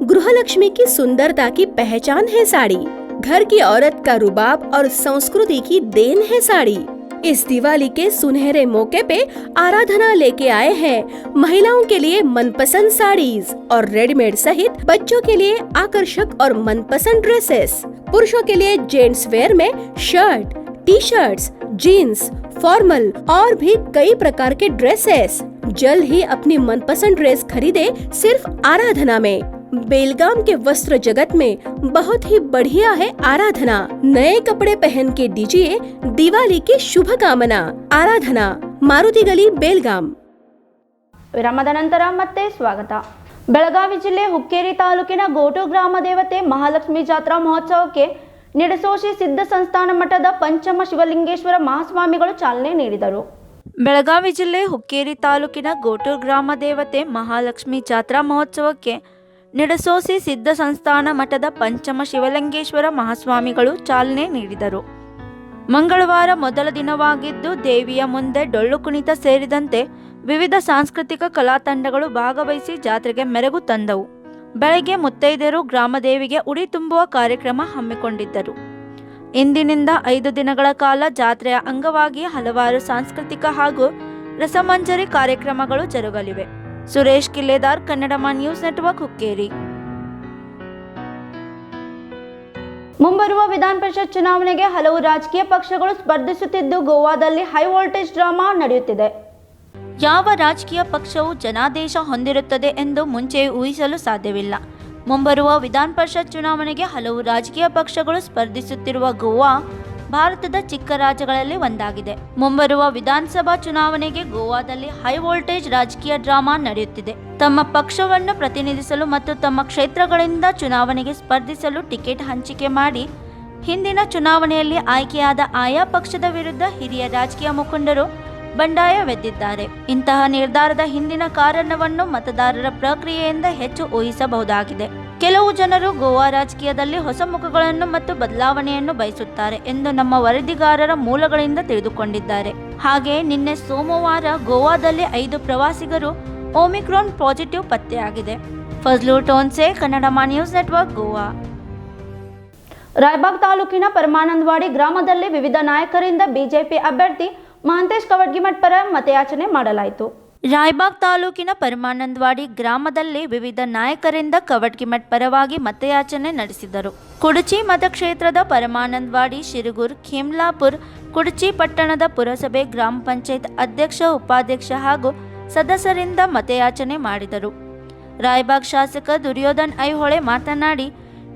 गृहलक्ष्मी की सुंदरता की पहचान है साड़ी। घर की औरत का रुबाब और संस्कृति की देन है साड़ी। इस दिवाली के सुनहरे मौके पे आराधना लेके आए हैं महिलाओं के लिए मनपसंद साड़ीज और रेडीमेड सहित बच्चों के लिए आकर्षक और मनपसंद ड्रेसेस। पुरुषों के लिए जेंट्स वेयर में shirt, T shirts, jeans, formal और भी कई प्रकार के ड्रेसेस। जल्द ही अपनी मनपसंद ड्रेस खरीदे सिर्फ आराधना में। बेलगाम के वस्त्र जगत में बहुत ही बढ़िया है आराधना। नए कपड़े पहन के दीजिए दिवाली की शुभकामना। आराधना, मारुति गली, बेलगाम। ವಿರಾಮದ ನಂತರ ಮತ್ತೆ ಸ್ವಾಗತ. ಬೆಳಗಾವಿ ಜಿಲ್ಲೆ ಹುಕ್ಕೇರಿ ತಾಲೂಕಿನ ಗೋಟು ಗ್ರಾಮ ದೇವತೆ ಮಹಾಲಕ್ಷ್ಮಿ ಜಾತ್ರಾ ಮಹೋತ್ಸವಕ್ಕೆ ನಿಡಸೋಶಿ ಸಿದ್ಧ ಸಂಸ್ಥಾನ ಮಠದ ಪಂಚಮ ಶಿವಲಿಂಗೇಶ್ವರ ಮಹಾಸ್ವಾಮಿಗಳು ಚಾಲನೆ ನೀಡಿದರು. ಬೆಳಗಾವಿ ಜಿಲ್ಲೆ ಹುಕ್ಕೇರಿ ತಾಲೂಕಿನ ಗೋಟು ಗ್ರಾಮ ದೇವತೆ ಮಹಾಲಕ್ಷ್ಮಿ ಜಾತ್ರಾ ಮಹೋತ್ಸವಕ್ಕೆ ನಿಡಸೋಸಿ ಸಿದ್ಧ ಸಂಸ್ಥಾನ ಮಠದ ಪಂಚಮ ಶಿವಲಿಂಗೇಶ್ವರ ಮಹಾಸ್ವಾಮಿಗಳು ಚಾಲನೆ ನೀಡಿದರು. ಮಂಗಳವಾರ ಮೊದಲ ದಿನವಾಗಿದ್ದು ದೇವಿಯ ಮುಂದೆ ಡೊಳ್ಳು ಕುಣಿತ ಸೇರಿದಂತೆ ವಿವಿಧ ಸಾಂಸ್ಕೃತಿಕ ಕಲಾ ತಂಡಗಳು ಭಾಗವಹಿಸಿ ಜಾತ್ರೆಗೆ ಮೆರುಗು ತಂದವು. ಬೆಳಗ್ಗೆ ಮುತ್ತೈದೆಯರು ಗ್ರಾಮದೇವಿಗೆ ಉಡಿ ತುಂಬುವ ಕಾರ್ಯಕ್ರಮ ಹಮ್ಮಿಕೊಂಡಿದ್ದರು. ಇಂದಿನಿಂದ 5 ದಿನಗಳ ಕಾಲ ಜಾತ್ರೆಯ ಅಂಗವಾಗಿ ಹಲವಾರು ಸಾಂಸ್ಕೃತಿಕ ಹಾಗೂ ರಸಮಂಜರಿ ಕಾರ್ಯಕ್ರಮಗಳು ಜರುಗಲಿವೆ. Suresh Killedar, Kannadama news network, Hukkeri. ಮುಂಬರುವ ವಿಧಾನ ಪರಿಷತ್ ಚುನಾವಣೆಗೆ ಹಲವು ರಾಜಕೀಯ ಪಕ್ಷಗಳು ಸ್ಪರ್ಧಿಸುತ್ತಿದ್ದು ಗೋವಾದಲ್ಲಿ ಹೈ ವೋಲ್ಟೇಜ್ ಡ್ರಾಮಾ ನಡೆಯುತ್ತಿದೆ. ಯಾವ ರಾಜಕೀಯ ಪಕ್ಷವು ಜನಾದೇಶ ಹೊಂದಿರುತ್ತದೆ ಎಂದು ಮುಂಚೆಯೇ ಊಹಿಸಲು ಸಾಧ್ಯವಿಲ್ಲ. ಮುಂಬರುವ ವಿಧಾನ ಪರಿಷತ್ ಚುನಾವಣೆಗೆ ಹಲವು ರಾಜಕೀಯ ಪಕ್ಷಗಳು ಸ್ಪರ್ಧಿಸುತ್ತಿರುವ ಗೋವಾ ಭಾರತದ ಚಿಕ್ಕ ರಾಜ್ಯಗಳಲ್ಲಿ ಒಂದಾಗಿದೆ. ಮುಂಬರುವ ವಿಧಾನಸಭಾ ಚುನಾವಣೆಗೆ ಗೋವಾದಲ್ಲಿ ಹೈ ವೋಲ್ಟೇಜ್ ರಾಜಕೀಯ ಡ್ರಾಮಾ ನಡೆಯುತ್ತಿದೆ. ತಮ್ಮ ಪಕ್ಷವನ್ನು ಪ್ರತಿನಿಧಿಸಲು ಮತ್ತು ತಮ್ಮ ಕ್ಷೇತ್ರಗಳಿಂದ ಚುನಾವಣೆಗೆ ಸ್ಪರ್ಧಿಸಲು ಟಿಕೆಟ್ ಹಂಚಿಕೆ ಮಾಡಿ ಹಿಂದಿನ ಚುನಾವಣೆಯಲ್ಲಿ ಆಯ್ಕೆಯಾದ ಆಯಾ ಪಕ್ಷದ ವಿರುದ್ಧ ಹಿರಿಯ ರಾಜಕೀಯ ಮುಖಂಡರು ಬಂಡಾಯವೆದ್ದಿದ್ದಾರೆ. ಇಂತಹ ನಿರ್ಧಾರದ ಹಿಂದಿನ ಕಾರಣವನ್ನು ಮತದಾರರ ಪ್ರಕ್ರಿಯೆಯಿಂದ ಹೆಚ್ಚು ಊಹಿಸಬಹುದಾಗಿದೆ. ಕೆಲವು ಜನರು ಗೋವಾ ರಾಜಕೀಯದಲ್ಲಿ ಹೊಸ ಮುಖಗಳನ್ನು ಮತ್ತು ಬದಲಾವಣೆಯನ್ನು ಬಯಸುತ್ತಾರೆ ಎಂದು ನಮ್ಮ ವರದಿಗಾರರ ಮೂಲಗಳಿಂದ ತಿಳಿದುಕೊಂಡಿದ್ದಾರೆ. ಹಾಗೆಯೇ ನಿನ್ನೆ ಸೋಮವಾರ ಗೋವಾದಲ್ಲಿ 5 ಪ್ರವಾಸಿಗರು ಒಮಿಕ್ರಾನ್ ಪಾಸಿಟಿವ್ ಪತ್ತೆಯಾಗಿದೆ. ಫಜ್ಲು ಟೋನ್ಸೆ, ಕನ್ನಡಮ ನ್ಯೂಸ್ ನೆಟ್ವರ್ಕ್, ಗೋವಾ. ರಾಯಬಾಗ್ ತಾಲೂಕಿನ ಪರಮಾನಂದವಾಡಿ ಗ್ರಾಮದಲ್ಲಿ ವಿವಿಧ ನಾಯಕರಿಂದ ಬಿಜೆಪಿ ಅಭ್ಯರ್ಥಿ ಮಹಾಂತೇಶ್ ಕವಡ್ಗಿಮಠ್ ಪರ ಮತಯಾಚನೆ ಮಾಡಲಾಯಿತು. ರಾಯಬಾಗ್ ತಾಲೂಕಿನ ಪರಮಾನಂದವಾಡಿ ಗ್ರಾಮದಲ್ಲಿ ವಿವಿಧ ನಾಯಕರಿಂದ ಕವಡ್ಗಿಮಠ್ ಪರವಾಗಿ ಮತಯಾಚನೆ ನಡೆಸಿದರು. ಕುಡಚಿ ಮತಕ್ಷೇತ್ರದ ಪರಮಾನಂದವಾಡಿ, ಶಿರಗೂರ್, ಖಿಮ್ಲಾಪುರ್, ಕುಡಚಿ ಪಟ್ಟಣದ ಪುರಸಭೆ, ಗ್ರಾಮ ಪಂಚಾಯತ್ ಅಧ್ಯಕ್ಷ, ಉಪಾಧ್ಯಕ್ಷ ಹಾಗೂ ಸದಸ್ಯರಿಂದ ಮತಯಾಚನೆ ಮಾಡಿದರು. ರಾಯಬಾಗ್ ಶಾಸಕ ದುರ್ಯೋಧನ್ ಐಹೊಳೆ ಮಾತನಾಡಿ,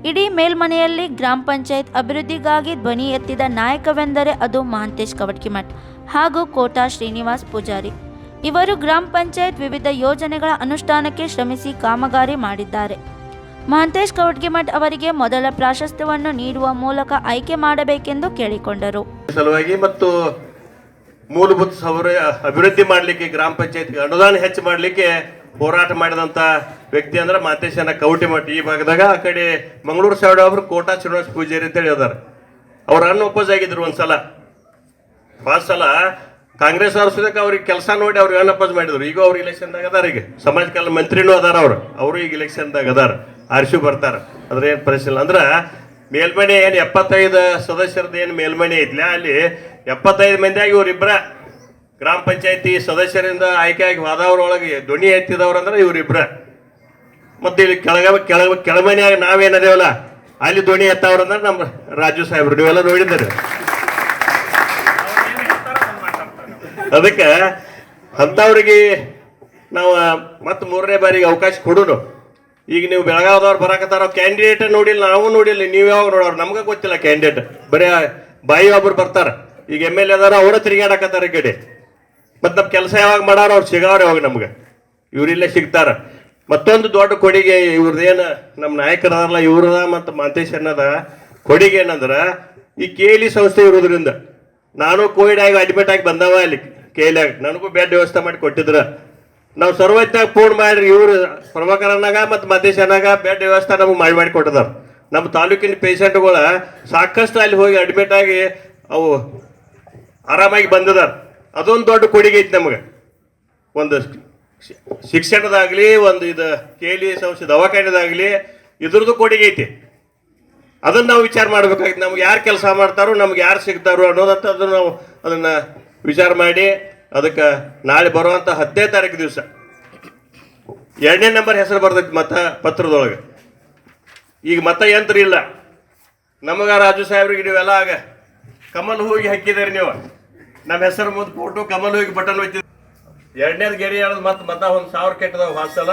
ಇಡೀ ಮೇಲ್ಮನೆಯಲ್ಲಿ ಗ್ರಾಮ ಪಂಚಾಯತ್ ಅಭಿವೃದ್ಧಿಗಾಗಿ ಧ್ವನಿ ಎತ್ತಿದ ನಾಯಕವೆಂದರೆ ಅದು ಮಹಾಂತೇಶ್ ಕವಡ್ಗಿಮಠ್ ಹಾಗೂ ಕೋಟಾ ಶ್ರೀನಿವಾಸ್ ಪೂಜಾರಿ. ಇವರು ಗ್ರಾಮ ಪಂಚಾಯತ್ ವಿವಿಧ ಯೋಜನೆಗಳ ಅನುಷ್ಠಾನಕ್ಕೆ ಶ್ರಮಿಸಿ ಕಾಮಗಾರಿ ಮಾಡಿದ್ದಾರೆ. ಮಹಾಂತೇಶ್ ಕವಡ್ಗಿಮಠ್ ಅವರಿಗೆ ಮೊದಲ ಪ್ರಾಶಸ್ತ್ಯವನ್ನು ನೀಡುವ ಮೂಲಕ ಆಯ್ಕೆ ಮಾಡಬೇಕೆಂದು ಕೇಳಿಕೊಂಡರು. ಸಲುವಾಗಿ ಮತ್ತು ಮೂಲಭೂತ ಅಭಿವೃದ್ಧಿ ಮಾಡಲಿಕ್ಕೆ ಗ್ರಾಮ ಪಂಚಾಯತ್ಗೆ ಅನುದಾನ ಹೆಚ್ಚು ಮಾಡಲಿಕ್ಕೆ ಹೋರಾಟ ಮಾಡಿದಂಥ ವ್ಯಕ್ತಿ ಅಂದ್ರೆ ಮಹಾಂತೇಶನ ಕವಡ್ಗಿಮಠ್. ಈ ಭಾಗದಾಗ ಆ ಕಡೆ ಮಂಗಳೂರು ಸೈಡ್ ಅವರು ಕೋಟಾ ಶ್ರೀನಿವಾಸ ಪೂಜಾರಿ ಅಂತೇಳಿ ಅದಾರ. ಅವ್ರು ಅನ್ಅಪೋಸ್ ಆಗಿದ್ರು ಒಂದ್ಸಲ. ಫಸ್ಟ್ ಸಲ ಕಾಂಗ್ರೆಸ್ ಅವ್ರ ಸುದಕ್ಕೆ ಅವ್ರಿಗೆ ಕೆಲಸ ನೋಡಿ ಅವ್ರಿಗೆ ಅನ್ಅಪೋಸ್ ಮಾಡಿದ್ರು. ಈಗ ಅವ್ರು ಇಲೆಕ್ಷನ್ದಾಗ ಅದಾರ. ಈಗ ಸಮಾಜ ಕಲ್ಯಾಣ ಮಂತ್ರಿನೂ ಅದಾರ. ಅವರು ಈಗ ಇಲೆಕ್ಷನ್ದಾಗ ಅದಾರ, ಆರಿಸಿ ಬರ್ತಾರೆ. ಅದ್ರ ಏನು ಪರಿಶೀಲನೆ ಅಂದ್ರೆ ಮೇಲ್ಮನೆ ಏನು 75 ಸದಸ್ಯರದ್ದು ಏನು ಮೇಲ್ಮನೆ ಐತ್ಲ, ಅಲ್ಲಿ 75 ಮಂದಿಯಾಗಿ ಇವರಿಬ್ಬರ ಗ್ರಾಮ ಪಂಚಾಯತಿ ಸದಸ್ಯರಿಂದ ಆಯ್ಕೆಯಾಗಿ ಹೋದವ್ರೊಳಗೆ ಧ್ವನಿ ಎತ್ತಿದವ್ರು ಅಂದ್ರೆ ಇವರಿಬ್ರ. ಮತ್ತೆ ಇಲ್ಲಿ ಕೆಳಮನೆಯಾಗ ನಾವೇನದೇವಲ್ಲ ಅಲ್ಲಿ ಧ್ವನಿ ಎತ್ತವ್ರು ಅಂದ್ರೆ ನಮ್ಮ ರಾಜು ಸಾಹೇಬ್ರು, ನೀವೆಲ್ಲ ನೋಡಿದ್ದಾರೆ. ಅದಕ್ಕೆ ಅಂಥವ್ರಿಗೆ ನಾವು ಮತ್ತೆ 3ನೇ ಬಾರಿಗೆ ಅವಕಾಶ ಕೊಡೋನು. ಈಗ ನೀವು ಬೆಳಗಾವದವ್ರು ಬರಾಕತ್ತಾರ, ಕ್ಯಾಂಡಿಡೇಟ್ ನೋಡಿಲ್ಲ, ನಾವು ನೋಡಿಲ್ಲ, ನೀವು ಯಾವಾಗ ನೋಡೋರು ನಮ್ಗೆ ಗೊತ್ತಿಲ್ಲ. ಕ್ಯಾಂಡಿಡೇಟ್ ಬರೀ ಬಾಯಿ ಒಬ್ಬರು ಬರ್ತಾರೆ. ಈಗ MLA ಅದಾರ, ಅವರ ತಿರುಗಾಡಕತ್ತಾರ ಈ ಕಡೆ. ಮತ್ತು ನಮ್ಮ ಕೆಲಸ ಯಾವಾಗ ಮಾಡಾರ ಅವ್ರು ಸಿಗಾವ್ರೆ ಯಾವಾಗ ನಮ್ಗೆ, ಇವರಿಲ್ಲೇ ಸಿಗ್ತಾರ. ಮತ್ತೊಂದು ದೊಡ್ಡ ಕೊಡುಗೆ ಇವ್ರದ್ದೇನು ನಮ್ಮ ನಾಯಕರಲ್ಲ ಇವ್ರದ ಮತ್ತು ಮಹಾಂತೇಶ್ ಅನ್ನೋದ ಕೊಡುಗೆ ಏನಂದ್ರೆ ಈ KLE ಸಂಸ್ಥೆ ಇರೋದ್ರಿಂದ ನಾನು ಕೋವಿಡ್ ಆಗಿ ಅಡ್ಮಿಟ್ ಆಗಿ ಬಂದವ ಅಲ್ಲಿ KLE ನನಗೂ ಬೆಡ್ ವ್ಯವಸ್ಥೆ ಮಾಡಿ ಕೊಟ್ಟಿದ್ರು. ನಾವು ಸರ್ವಜ್ಞಾಗ ಫೋನ್ ಮಾಡಿರಿ, ಇವರು ಪ್ರಭಾಕರನಾಗ ಮತ್ತು ಮಹೇಶನಾಗ ಬೆಡ್ ವ್ಯವಸ್ಥೆ ನಮಗೆ ಮಾಡಿ ಕೊಟ್ಟಿದಾರ. ನಮ್ಮ ತಾಲೂಕಿನ ಪೇಷಂಟ್ಗಳ ಸಾಕಷ್ಟು ಅಲ್ಲಿ ಹೋಗಿ ಅಡ್ಮಿಟ್ ಆಗಿ ಅವು ಆರಾಮಾಗಿ ಬಂದಿದಾರ. ಅದೊಂದು ದೊಡ್ಡ ಕೊಡುಗೆ ಐತಿ ನಮಗೆ. ಒಂದು ಶಿಕ್ಷಣದಾಗಲಿ, ಒಂದು ಇದು KLE ಸಂಸ್ಥೆ ದವಾಖಾನೆದಾಗಲಿ ಇದ್ರದ್ದು ಕೊಡುಗೆ ಐತಿ. ಅದನ್ನು ನಾವು ವಿಚಾರ ಮಾಡ್ಬೇಕಾಗಿತ್ತು. ನಮ್ಗೆ ಯಾರು ಕೆಲಸ ಮಾಡ್ತಾರೋ, ನಮ್ಗೆ ಯಾರು ಸಿಗ್ತಾರೋ ಅನ್ನೋದಂತ ಅದನ್ನು ನಾವು ಅದನ್ನು ವಿಚಾರ ಮಾಡಿ ಅದಕ್ಕೆ ನಾಳೆ ಬರುವಂಥ 10ನೇ ತಾರೀಕು ದಿವಸ 2ನೇ ನಂಬರ್ ಹೆಸರು ಬರ್ತೈತಿ ಮತ ಪತ್ರದೊಳಗೆ. ಈಗ ಮತ ಯಂತ್ರ ಇಲ್ಲ ನಮಗೆ. ರಾಜು ಸಾಹೇಬ್ರಿಗೆ ನೀವೆಲ್ಲ ಆಗ ಕಮಲ್ ಹೋಗಿ ಹಾಕಿದಾರೆ ನೀವು. ನಮ್ಮ ಹೆಸರು ಮುಂದೆ ಫೋಟೋ ಕಮಲ್ ಹೋಗಿ ಬಟನ್ ಹೋಯ್ತಿದ್ರು. ಎರಡನೇದು ಗೆರೆ ಹೇಳೋದು ಮತ್ತೆ ಒಂದು 1000 ಕೆಟ್ಟದಾಗ ಹಾಸಲ್ಲ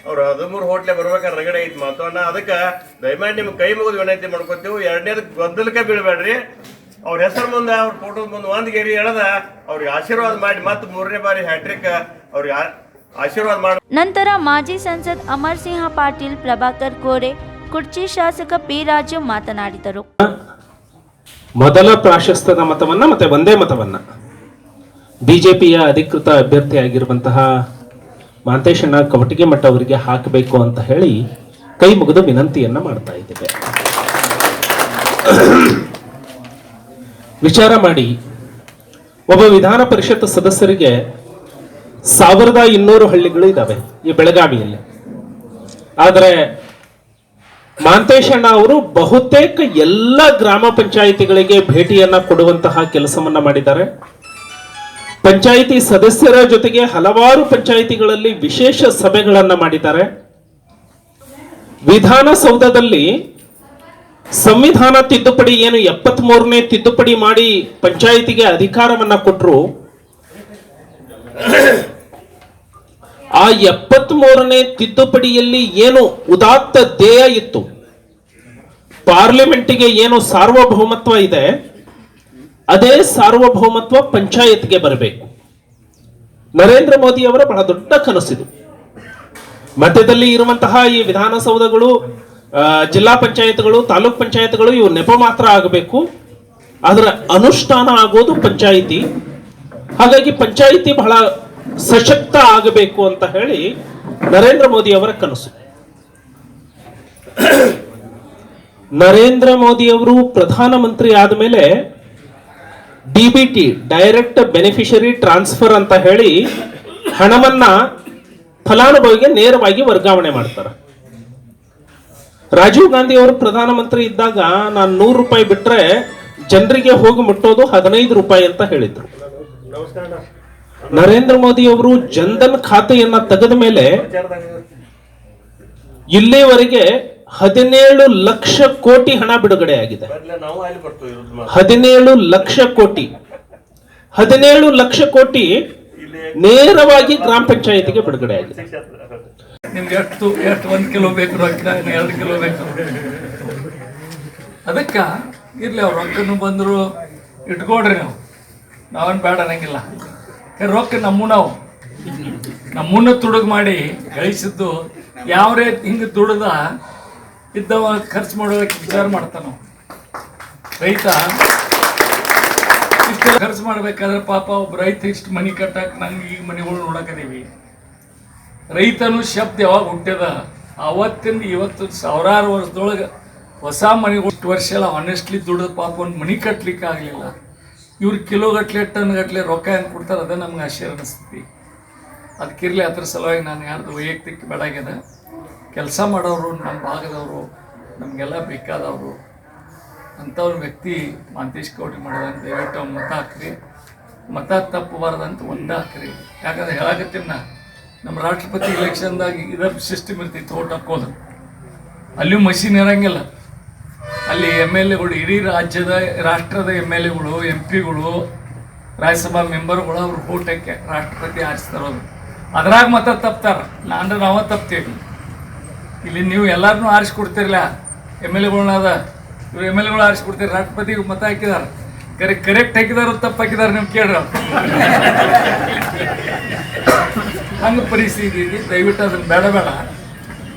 ಅವ್ರು 13 ಹೋಟ್ಲೆ ಬರ್ಬೇಕಾದ್ರೆ ರಗಡೆ ಐತಿ ಮಾತವನ್ನ. ಅದಕ್ಕೆ ದಯಮಾಡಿ ನಿಮ್ಗೆ ಕೈ ಮುಗಿದು ವಿನಂತಿ ಮಾಡ್ಕೊತೀವಿ, ಎರಡನೇದು ಗದ್ದಲಕ್ಕೆ ಬೀಳಬೇಡ್ರಿ. ಅವ್ರ ಹೆಸರು ಮುಂದೆ ಅವ್ರ ಫೋಟೋ ಮುಂದೆ ಒಂದು ಗೆರೆ ಹೇಳದ ಅವ್ರಿಗೆ ಆಶೀರ್ವಾದ ಮಾಡಿ ಮತ್ತೆ 3ನೇ ಬಾರಿ ಹ್ಯಾಟ್ರಿಕ್ ಅವ್ರಿಗೆ ಆಶೀರ್ವಾದ ಮಾಡಿ. ನಂತರ ಮಾಜಿ ಸಂಸದ್ ಅಮರ್ ಸಿಂಹ ಪಾಟೀಲ್, ಪ್ರಭಾಕರ್ ಕೋರೆ, ಕುರ್ಚಿ ಶಾಸಕ ಪಿ ರಾಜು ಮಾತನಾಡಿದರು. ಮೊದಲ ಪ್ರಾಶಸ್ತ್ಯದ ಮತವನ್ನ ಮತ್ತೆ ಒಂದೇ ಮತವನ್ನ ಬಿಜೆಪಿಯ ಅಧಿಕೃತ ಅಭ್ಯರ್ಥಿಯಾಗಿರುವಂತಹ ಮಾಂತೇಶಣ್ಣ ಕವಟಿಗೆ ಮಠ ಅವರಿಗೆ ಹಾಕಬೇಕು ಅಂತ ಹೇಳಿ ಕೈ ಮುಗಿದು ವಿನಂತಿಯನ್ನ ಮಾಡ್ತಾ ಇದ್ದೇವೆ. ವಿಚಾರ ಮಾಡಿ, ಒಬ್ಬ ವಿಧಾನ ಪರಿಷತ್ ಸದಸ್ಯರಿಗೆ 1200 ಹಳ್ಳಿಗಳು ಇದ್ದಾವೆ ಈ ಬೆಳಗಾವಿಯಲ್ಲಿ. ಆದರೆ ಮಾಂತೇಶಣ್ಣ ಅವರು ಬಹುತೇಕ ಎಲ್ಲ ಗ್ರಾಮ ಪಂಚಾಯಿತಿಗಳಿಗೆ ಭೇಟಿಯನ್ನ ಕೊಡುವಂತಹ ಕೆಲಸವನ್ನ ಮಾಡಿದ್ದಾರೆ. ಪಂಚಾಯಿತಿ ಸದಸ್ಯರ ಜೊತೆಗೆ ಹಲವಾರು ಪಂಚಾಯಿತಿಗಳಲ್ಲಿ ವಿಶೇಷ ಸಭೆಗಳನ್ನ ಮಾಡಿದ್ದಾರೆ. ವಿಧಾನಸೌಧದಲ್ಲಿ ಸಂವಿಧಾನ ತಿದ್ದುಪಡಿ ಏನು 73ನೇ ತಿದ್ದುಪಡಿ ಮಾಡಿ ಪಂಚಾಯಿತಿಗೆ ಅಧಿಕಾರವನ್ನ ಕೊಟ್ಟರು, ಆ 73ನೇ ತಿದ್ದುಪಡಿಯಲ್ಲಿ ಏನು ಉದಾತ್ತ ಧ್ಯೇಯ ಇತ್ತು, ಪಾರ್ಲಿಮೆಂಟಿಗೆ ಏನು ಸಾರ್ವಭೌಮತ್ವ ಇದೆ, ಅದೇ ಸಾರ್ವಭೌಮತ್ವ ಪಂಚಾಯತ್ಗೆ ಬರಬೇಕು. ನರೇಂದ್ರ ಮೋದಿ ಅವರ ಬಹಳ ದೊಡ್ಡ ಕನಸಿದು. ಮಧ್ಯದಲ್ಲಿ ಇರುವಂತಹ ಈ ವಿಧಾನಸೌಧಗಳು, ಜಿಲ್ಲಾ ಪಂಚಾಯತ್ಗಳು, ತಾಲೂಕ್ ಪಂಚಾಯತ್ಗಳು ಇವು ನೆಪ ಮಾತ್ರ ಆಗಬೇಕು, ಅದರ ಅನುಷ್ಠಾನ ಆಗೋದು ಪಂಚಾಯಿತಿ. ಹಾಗಾಗಿ ಪಂಚಾಯಿತಿ ಬಹಳ ಸಶಕ್ತ ಆಗಬೇಕು ಅಂತ ಹೇಳಿ ನರೇಂದ್ರ ಮೋದಿ ಅವರ ಕನಸು. ನರೇಂದ್ರ ಮೋದಿ ಅವರು ಪ್ರಧಾನಮಂತ್ರಿ ಆದ ಮೇಲೆ ಡಿಬಿಟಿ, ಡೈರೆಕ್ಟ್ ಬೆನಿಫಿಷರಿ ಟ್ರಾನ್ಸ್ಫರ್ ಅಂತ ಹೇಳಿ ಹಣವನ್ನ ಫಲಾನುಭವಿಗೆ ನೇರವಾಗಿ ವರ್ಗಾವಣೆ ಮಾಡ್ತಾರೆ. ರಾಜೀವ್ ಗಾಂಧಿ ಅವರು ಪ್ರಧಾನಮಂತ್ರಿ ಇದ್ದಾಗ ನಾನು 100 ರೂಪಾಯಿ ಬಿಟ್ರೆ ಜನರಿಗೆ ಹೋಗಿ ಮುಟ್ಟೋದು 15 ರೂಪಾಯಿ ಅಂತ ಹೇಳಿದ್ರು. ನರೇಂದ್ರ ಮೋದಿ ಅವರು ಜನ್ಧನ್ ಖಾತೆಯನ್ನ ತೆಗೆದ ಮೇಲೆ ಇಲ್ಲಿವರೆಗೆ 17 ಲಕ್ಷ ಕೋಟಿ ಹಣ ಬಿಡುಗಡೆ ಆಗಿದೆ. 17 ಲಕ್ಷ ಕೋಟಿ 17 ಲಕ್ಷ ಕೋಟಿ ನೇರವಾಗಿ ಗ್ರಾಮ ಪಂಚಾಯಿತಿಗೆ ಬಿಡುಗಡೆ ಆಗಿದೆ. ನಿಮ್ಗೆ ಎಷ್ಟು 1 ಕಿಲೋ ಬೇಕು ರೊಕ್ಕ, 2 ಕಿಲೋ ಬೇಕು, ಅದಕ್ಕೆ ಇರ್ಲಿ ಅವ್ರು ರೊಕ್ಕನು ಬಂದರು ಇಟ್ಕೊಡ್ರಿ, ನಾವೇನು ಬೇಡ ಅನ್ನಂಗಿಲ್ಲ. ರೊಕ್ಕ ನಮ್ಮನ್ನ ತುಡುಗು ಮಾಡಿ ಗಳಿಸಿದ್ದು ಯಾವ ರೇಟ್ ಹಿಂಗೆ ದುಡ್ದ ಇದ್ದವ ಖರ್ಚು ಮಾಡೋದಕ್ಕೆ ವಿಚಾರ ಮಾಡ್ತಾನ. ರೈತ ಇಷ್ಟೆಲ್ಲ ಖರ್ಚು ಮಾಡ್ಬೇಕಾದ್ರೆ ಪಾಪ ಒಬ್ಬ ರೈತ ಇಷ್ಟು ಮನೆ ಕಟ್ಟಕ್ಕೆ ನಂಗೆ ಈಗ ಮನೆಗಳು ನೋಡಕದೀವಿ. ರೈತನು ಶಬ್ದ ಯಾವಾಗ ಹುಟ್ಟ್ಯದ ಅವತ್ತಿಂದ ಇವತ್ತು 1000 ವರ್ಷದೊಳಗೆ ಹೊಸ ಮನೆಗಳು. 8 ವರ್ಷ ಎಲ್ಲ ಆನೆಸ್ಟ್ಲಿ ದುಡ್ದು ಪಾಪ ಒಂದು ಮನೆ ಕಟ್ಲಿಕ್ಕೆ ಆಗಲಿಲ್ಲ. ಇವ್ರು ಕಿಲೋಗಟ್ಲೆ ಟನ್ಗಟ್ಲೆ ರೊಕ್ಕ ಹೆಂಗೆ ಕೊಡ್ತಾರೆ, ಅದೇ ನಮ್ಗೆ ಆಶ್ಚರ್ಯ ಅನಿಸ್ತೈತಿ. ಅದಕ್ಕಿರಲಿ, ಅದ್ರ ಸಲುವಾಗಿ ನಾನು ಯಾರ್ದು ವೈಯಕ್ತಿಕ ಬೇಡಾಗ್ಯದ. ಕೆಲಸ ಮಾಡೋರು, ನಮ್ಮ ಭಾಗದವರು, ನಮಗೆಲ್ಲ ಬೇಕಾದವರು ಅಂಥವ್ರ ವ್ಯಕ್ತಿ ಮಾಂತೇಶ್ ಕವಟಿ ಮಾಡೋದಂತ ದಯವಿಟ್ಟು ಅವ್ನು ಮತ ಹಾಕ್ರಿ. ಮತ ತಪ್ಪಬಾರ್ದಂತ ಒಂದೇ ಹಾಕ್ರಿ. ಯಾಕಂದ್ರೆ ಹೇಳಕತ್ತೀನಿ, ನಮ್ಮ ರಾಷ್ಟ್ರಪತಿ ಇಲೆಕ್ಷನ್ದಾಗ ಇದರ ಸಿಸ್ಟಮ್ ಇರ್ತೈತಿ, ಓಟ್ ಹಾಕೋದು. ಅಲ್ಲಿಯೂ ಮಷೀನ್ ಇರೋಂಗಿಲ್ಲ. ಅಲ್ಲಿ MLAಗಳು, ಇಡೀ ರಾಷ್ಟ್ರದ MLAಗಳು, MP ಗಳು, ರಾಜ್ಯಸಭಾ ಮೆಂಬರ್ಗಳು ಅವ್ರು ಓಟಕ್ಕೆ ರಾಷ್ಟ್ರಪತಿ ಆರಿಸ್ತಾರೋದು. ಅದ್ರಾಗ ಮತ ತಪ್ತಾರೆ, ನಾವ ತಪ್ತೇವಿ. ಇಲ್ಲಿ ನೀವು ಎಲ್ಲರನ್ನೂ ಆರಿಸ್ಕೊಡ್ತಿರಲ್ಲ, MLAಗಳನ್ನ ಇವ್ರು MLAಗಳು ಆರಿಸ್ಕೊಡ್ತೀರಿ, ರಾಷ್ಟ್ರಪತಿಗೆ ಮತ ಹಾಕಿದಾರೆ. ಕರೆಕ್ಟ್ ಹಾಕಿದಾರ ತಪ್ಪು ಹಾಕಿದಾರೆ ನೀವು ಕೇಳ್ರಿ. ಹಂಗೆ ಪರಿಸ್ಥಿತಿ ಇದೆ. ದಯವಿಟ್ಟು ಅದನ್ನು ಬೇಡ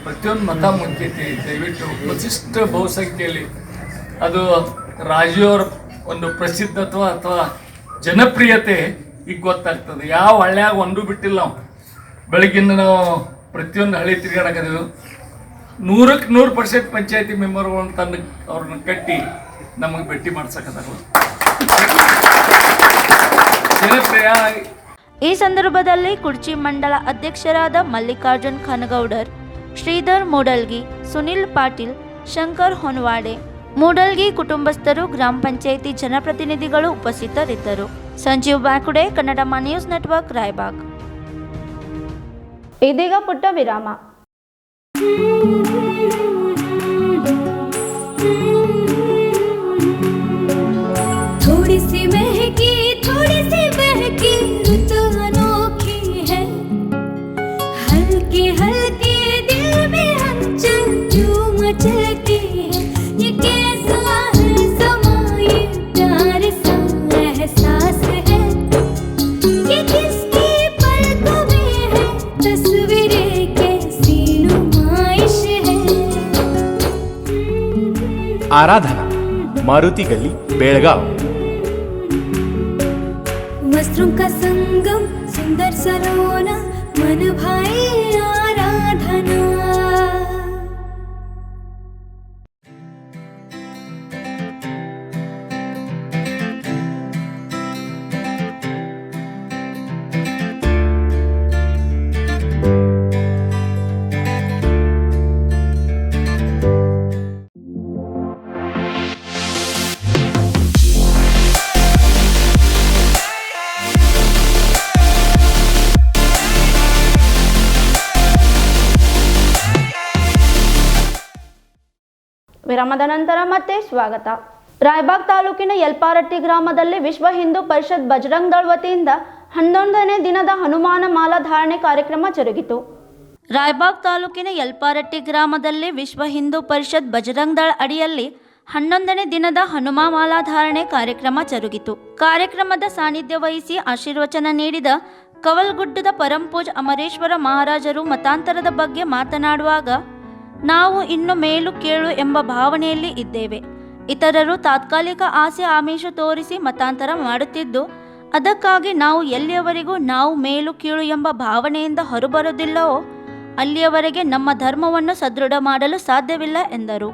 ಪ್ರತಿಯೊಂದು ಮತ ಮುಖ್ಯತೆ ದಯವಿಟ್ಟು ವಿಶಿಷ್ಟ ಬಹುಸಂಖ್ಯೆಯಲ್ಲಿ. ಅದು ರಾಜೀವ್ರ ಒಂದು ಪ್ರಸಿದ್ಧತ್ವ ಅಥವಾ ಜನಪ್ರಿಯತೆ ಈಗ ಗೊತ್ತಾಗ್ತದೆ. ಯಾವ ಹಳ್ಳಿಯಾಗ ಒಂದೂ ಬಿಟ್ಟಿಲ್ಲ ನಾವು. ಬೆಳಗಿನ ನಾವು ಪ್ರತಿಯೊಂದು ಹಳ್ಳಿ ತಿರುಗಾಡಕದೀವಿ. 100ಕ್ಕೆ 100% ಪಂಚಾಯತಿ ಮೆಂಬರ್ಗಳನ್ನ ತಂದು ಅವ್ರನ್ನ ಕಟ್ಟಿ ನಮಗೆ ಭೇಟಿ ಮಾಡ್ಸಕತ್ತಾರ. ಜನಪ್ರಿಯ. ಈ ಸಂದರ್ಭದಲ್ಲಿ ಕುರ್ಚಿ ಮಂಡಲ ಅಧ್ಯಕ್ಷರಾದ ಮಲ್ಲಿಕಾರ್ಜುನ್ ಖನಗೌಡರ್, ಶ್ರೀಧರ್ ಮೂಡಲ್ಗಿ, ಸುನಿಲ್ ಪಾಟೀಲ್, ಶಂಕರ್ ಹೊನವಾಡೆ, ಮೂಡಲ್ಗಿ ಕುಟುಂಬಸ್ಥರು, ಗ್ರಾಮ ಪಂಚಾಯಿತಿ ಜನಪ್ರತಿನಿಧಿಗಳು ಉಪಸ್ಥಿತರಿದ್ದರು. Sanjeev Bakude, Kannada news network, Raybag. ಇದೀಗ ಪುಟ್ಟ ವಿರಾಮ. थोड़ी सी महकी, थोड़ी सी आराधना, मारुति गली, बेळगाव। वस्त्रों का संगम, सुंदर सलोना, मन भाए आराधना। ವಿರಾಮದ ನಂತರ ಮತ್ತೆ ಸ್ವಾಗತ. ರಾಯಬಾಗ್ ತಾಲೂಕಿನ ಯಲ್ಪಾರಟ್ಟಿ ಗ್ರಾಮದಲ್ಲಿ ವಿಶ್ವ ಹಿಂದೂ ಪರಿಷತ್ ಬಜರಂಗ್ ದಳ್ ವತಿಯಿಂದ 11ನೇ ದಿನದ ಹನುಮಾನ ಮಾಲಾ ಧಾರಣೆ ಕಾರ್ಯಕ್ರಮ ಜರುಗಿತು. ರಾಯಬಾಗ್ ತಾಲೂಕಿನ ಯಲ್ಪಾರಟ್ಟಿ ಗ್ರಾಮದಲ್ಲಿ ವಿಶ್ವ ಹಿಂದೂ ಪರಿಷತ್ ಬಜರಂಗ್ ದಳ್ ಅಡಿಯಲ್ಲಿ 11ನೇ ದಿನದ ಹನುಮಾ ಮಾಲಾ ಧಾರಣೆ ಕಾರ್ಯಕ್ರಮ ಜರುಗಿತು. ಕಾರ್ಯಕ್ರಮದ ಸಾನ್ನಿಧ್ಯ ವಹಿಸಿ ಆಶೀರ್ವಚನ ನೀಡಿದ ಕವಲ್ಗುಡ್ಡದ ಪರಂಪೂಜ್ ಅಮರೇಶ್ವರ ಮಹಾರಾಜರು ಮತಾಂತರದ ಬಗ್ಗೆ ಮಾತನಾಡುವಾಗ, ನಾವು ಇನ್ನು ಮೇಲು ಕೀಳು ಎಂಬ ಭಾವನೆಯಲ್ಲಿ ಇದ್ದೇವೆ. ಇತರರು ತಾತ್ಕಾಲಿಕ ಆಸೆ ಆಮಿಷ ತೋರಿಸಿ ಮತಾಂತರ ಮಾಡುತ್ತಿದ್ದು, ಅದಕ್ಕಾಗಿ ನಾವು ಎಲ್ಲಿಯವರೆಗೂ ನಾವು ಮೇಲು ಕೀಳು ಎಂಬ ಭಾವನೆಯಿಂದ ಹೊರಬರುವುದಿಲ್ಲವೋ ಅಲ್ಲಿಯವರೆಗೆ ನಮ್ಮ ಧರ್ಮವನ್ನು ಸದೃಢ ಮಾಡಲು ಸಾಧ್ಯವಿಲ್ಲ ಎಂದರು.